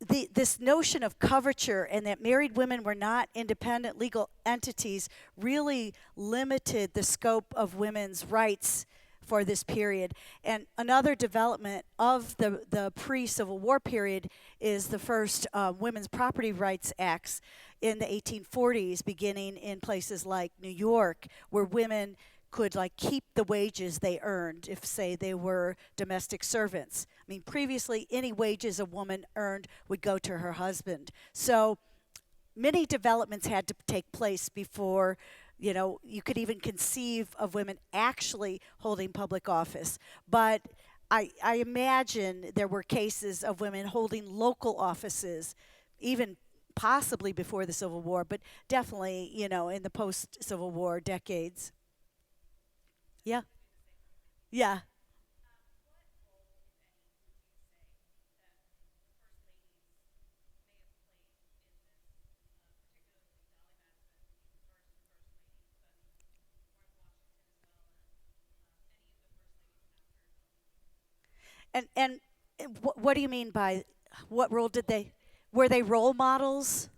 C: this notion of coverture and that married women were not independent legal entities really limited the scope of women's rights for this period. And another development of the pre-Civil War period is the first Women's Property Rights Acts in the 1840s, beginning in places like New York, where women could keep the wages they earned if, say, they were domestic servants. I mean, previously, any wages a woman earned would go to her husband. So many developments had to take place before, you could even conceive of women actually holding public office. But I imagine there were cases of women holding local offices, even possibly before the Civil War, but definitely, in the post-Civil War decades. Yeah. Yeah. And what do you mean by what role did they? Were they role models?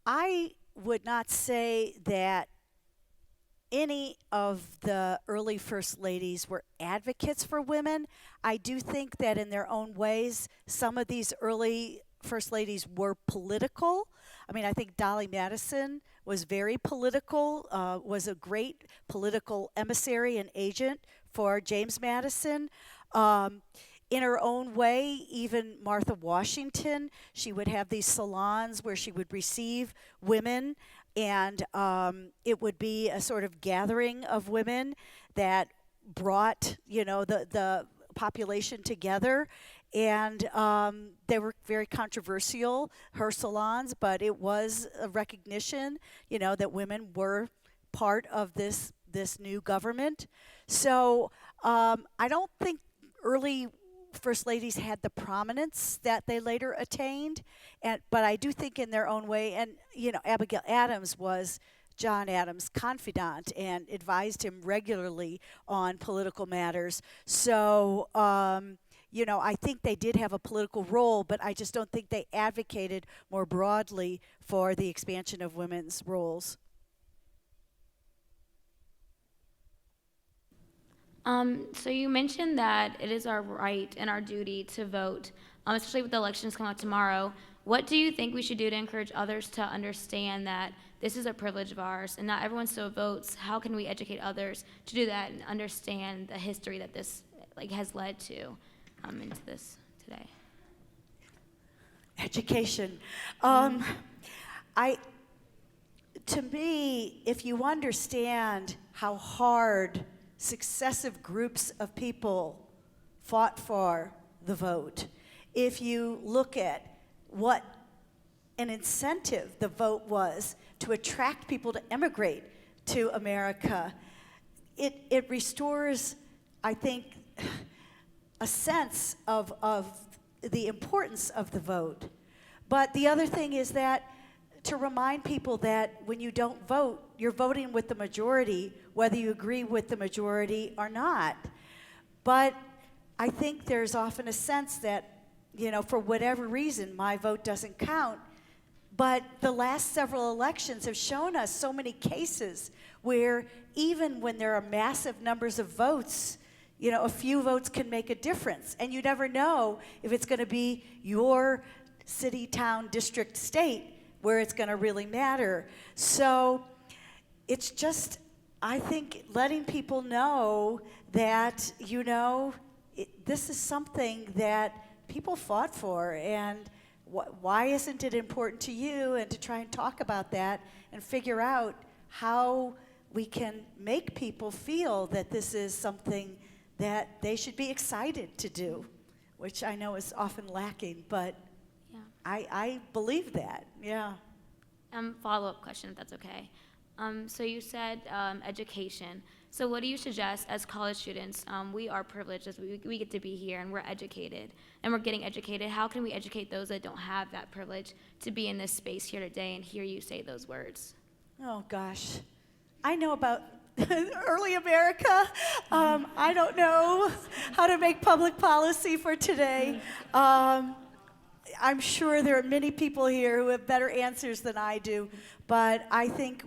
C: I would not say that any of the early first ladies were advocates for women. I do think that in their own ways, some of these early first ladies were political. I mean, I think Dolly Madison was very political, was a great political emissary and agent for James Madison. In her own way, even Martha Washington, she would have these salons where she would receive women, and it would be a sort of gathering of women that brought, the population together. And they were very controversial, her salons, but it was a recognition, that women were part of this new government. So I don't think early first ladies had the prominence that they later attained, but I do think in their own way, and Abigail Adams was John Adams' confidant and advised him regularly on political matters. So I think they did have a political role, but I just don't think they advocated more broadly for the expansion of women's roles.
G: So you mentioned that it is our right and our duty to vote, especially with the elections coming up tomorrow. What do you think we should do to encourage others to understand that this is a privilege of ours and not everyone still votes? How can we educate others to do that and understand the history that this has led to into this today?
C: Education. To me, if you understand how hard successive groups of people fought for the vote, if you look at what an incentive the vote was to attract people to emigrate to America, it restores, I think, a sense of the importance of the vote. But the other thing is that to remind people that when you don't vote, you're voting with the majority, whether you agree with the majority or not. But I think there's often a sense that, for whatever reason, my vote doesn't count. But the last several elections have shown us so many cases where even when there are massive numbers of votes, a few votes can make a difference. And you never know if it's going to be your city, town, district, state where it's going to really matter. So it's just, I think, letting people know that, this is something that people fought for, and why isn't it important to you, and to try and talk about that and figure out how we can make people feel that this is something that they should be excited to do, which I know is often lacking, but
G: Yeah.
C: I believe that, yeah.
G: Follow-up question, if that's okay. So you said education. So what do you suggest as college students? We are privileged as we get to be here and we're educated and we're getting educated. How can we educate those that don't have that privilege to be in this space here today and hear you say those words?
C: Oh, gosh. I know about early America. I don't know how to make public policy for today. I'm sure there are many people here who have better answers than I do, but I think,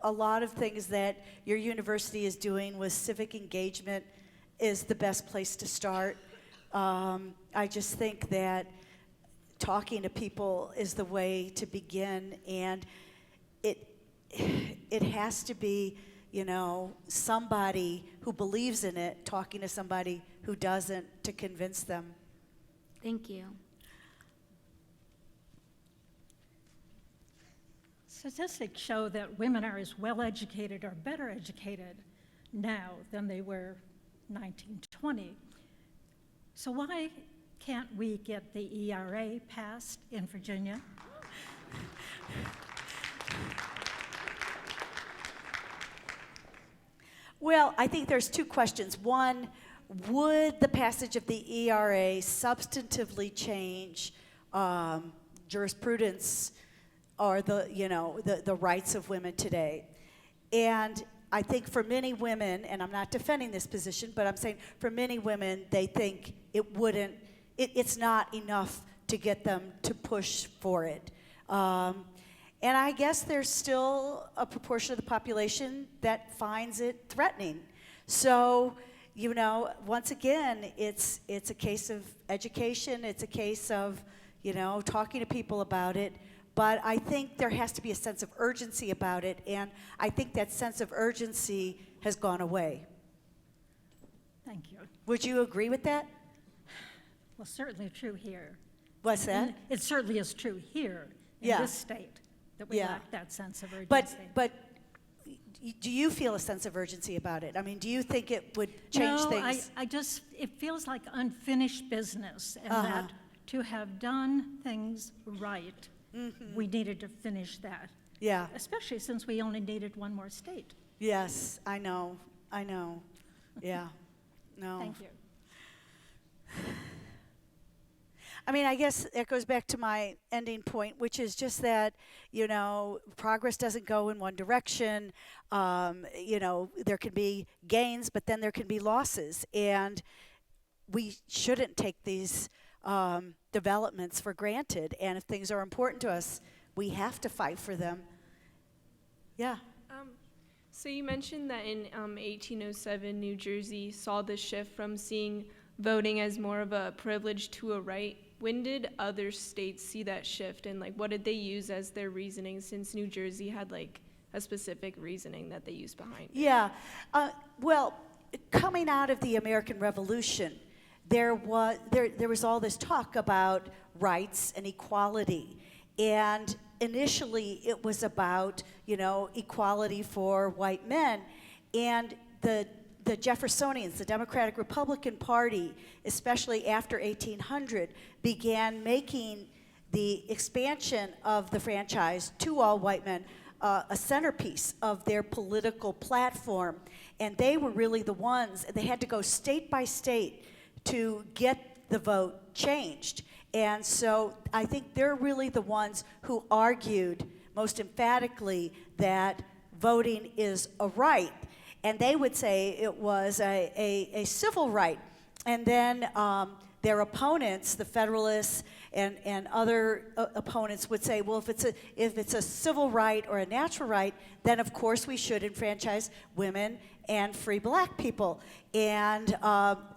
C: a lot of things that your university is doing with civic engagement is the best place to start. I just think that talking to people is the way to begin, and it has to be, somebody who believes in it talking to somebody who doesn't to convince them.
G: Thank you.
H: Statistics show that women are as well educated or better educated now than they were 1920. So why can't we get the ERA passed in Virginia?
C: Well, I think there's two questions. One, would the passage of the ERA substantively change jurisprudence or the rights of women today? And I think for many women, and I'm not defending this position, but I'm saying for many women, they think it's not enough to get them to push for it. And I guess there's still a proportion of the population that finds it threatening. So, once again, it's a case of education, it's a case of, talking to people about it. But I think there has to be a sense of urgency about it, and I think that sense of urgency has gone away.
H: Thank you.
C: Would you agree with that?
H: Well, certainly true here.
C: What's that?
H: And it certainly is true here in
C: Yeah.
H: this state that we
C: Yeah.
H: lack that sense of urgency.
C: But do you feel a sense of urgency about it? I mean, do you think it would change things?
H: I just, it feels like unfinished business, and that to have done things right, we needed to finish that.
C: Yeah.
H: Especially since we only needed one more state.
C: Yes, I know. Yeah. No.
H: Thank you.
C: I mean, I guess it goes back to my ending point, which is just that, progress doesn't go in one direction. There can be gains, but then there can be losses. And we shouldn't take these developments for granted. And if things are important to us, we have to fight for them. Yeah.
I: So you mentioned that in 1807, New Jersey saw the shift from seeing voting as more of a privilege to a right. When did other states see that shift, and like what did they use as their reasoning, since New Jersey had like a specific reasoning that they used behind it?
C: Yeah, well, coming out of the American Revolution, there was all this talk about rights and equality, and initially it was about, you know, equality for white men, and the Jeffersonians, the Democratic Republican Party, especially after 1800, began making the expansion of the franchise to all white men a centerpiece of their political platform. And they were really the ones, they had to go state by state to get the vote changed. And so I think they're really the ones who argued most emphatically that voting is a right. And they would say it was a civil right. And then their opponents, the Federalists and other opponents, would say, well, if it's a civil right or a natural right, then of course we should enfranchise women and free black people. And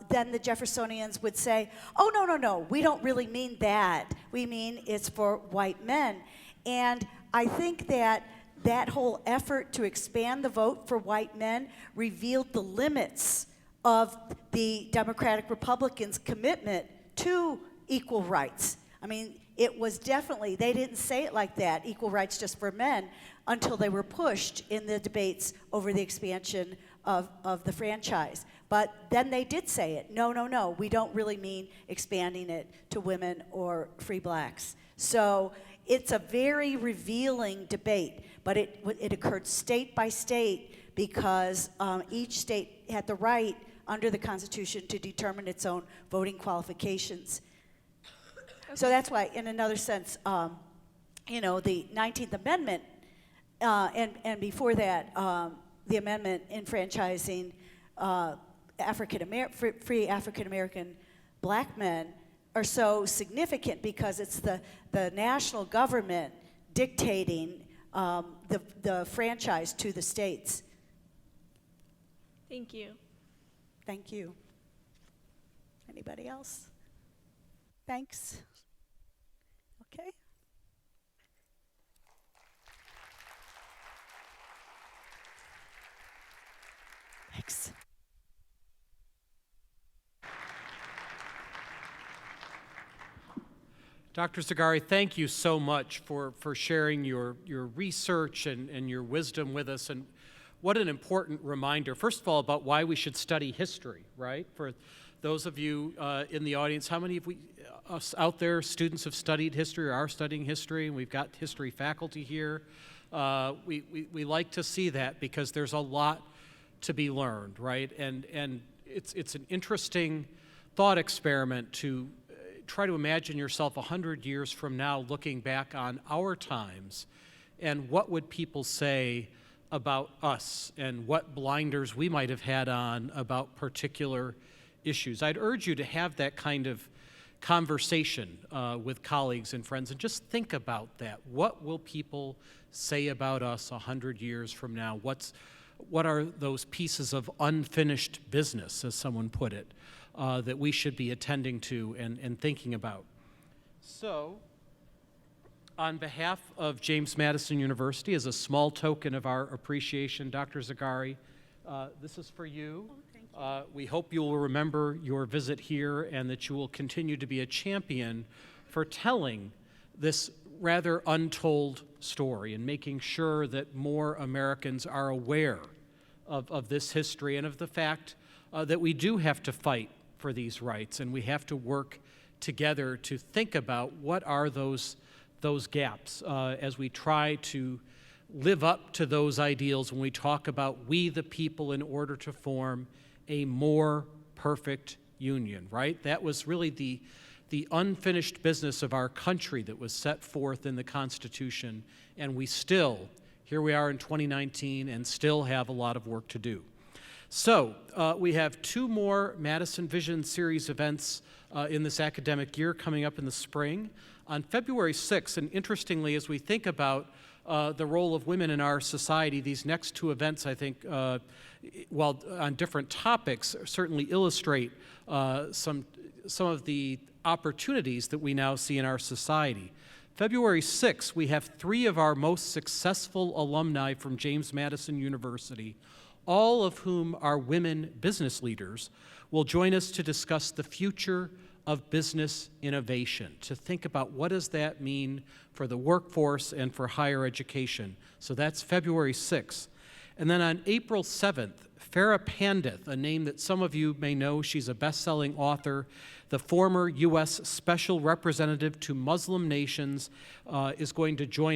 C: then the Jeffersonians would say, oh, no, we don't really mean that. We mean it's for white men. And I think that whole effort to expand the vote for white men revealed the limits of the Democratic Republicans' commitment to equal rights. I mean, it was definitely, they didn't say it like that, equal rights just for men, until they were pushed in the debates over the expansion of the franchise. But then they did say it, no, we don't really mean expanding it to women or free blacks. So it's a very revealing debate, but it occurred state by state because each state had the right under the Constitution to determine its own voting qualifications. Okay. So that's why, in another sense, the 19th Amendment, and before that, the amendment enfranchising free African-American black men are so significant because it's the national government dictating the franchise to the states.
I: Thank you.
C: Thank you. Anybody else? Thanks. Okay. Thanks.
B: Dr. Zagarri, thank you so much for sharing your research and your wisdom with us. And what an important reminder, first of all, about why we should study history, right? For those of you in the audience, how many of us out there, students, have studied history or are studying history? And we've got history faculty here. We like to see that because there's a lot to be learned, right? And it's an interesting thought experiment to try to imagine yourself 100 years from now looking back on our times and what would people say about us and what blinders we might have had on about particular issues. I'd urge you to have that kind of conversation with colleagues and friends and just think about that. What will people say about us 100 years from now? What are those pieces of unfinished business, as someone put it, that we should be attending to and thinking about? So, on behalf of James Madison University, as a small token of our appreciation, Dr. Zagarri, this is for you.
C: Oh, thank you.
B: We hope you will remember your visit here and that you will continue to be a champion for telling this rather untold story and making sure that more Americans are aware of this history and of the fact that we do have to fight for these rights and we have to work together to think about what are those gaps as we try to live up to those ideals when we talk about we the people in order to form a more perfect union, right? That was really the unfinished business of our country that was set forth in the Constitution, and we still, here we are in 2019, and still have a lot of work to do. So we have 2 more Madison Vision Series events in this academic year coming up in the spring. On February 6th, and interestingly, as we think about the role of women in our society. These next two events, I think, while on different topics, certainly illustrate some of the opportunities that we now see in our society. February 6th, we have 3 of our most successful alumni from James Madison University, all of whom are women business leaders, will join us to discuss the future of business innovation, to think about what does that mean for the workforce and for higher education. So that's February 6th. And then on April 7th, Farah Pandith, a name that some of you may know, she's a best-selling author, the former U.S. Special Representative to Muslim Nations, is going to join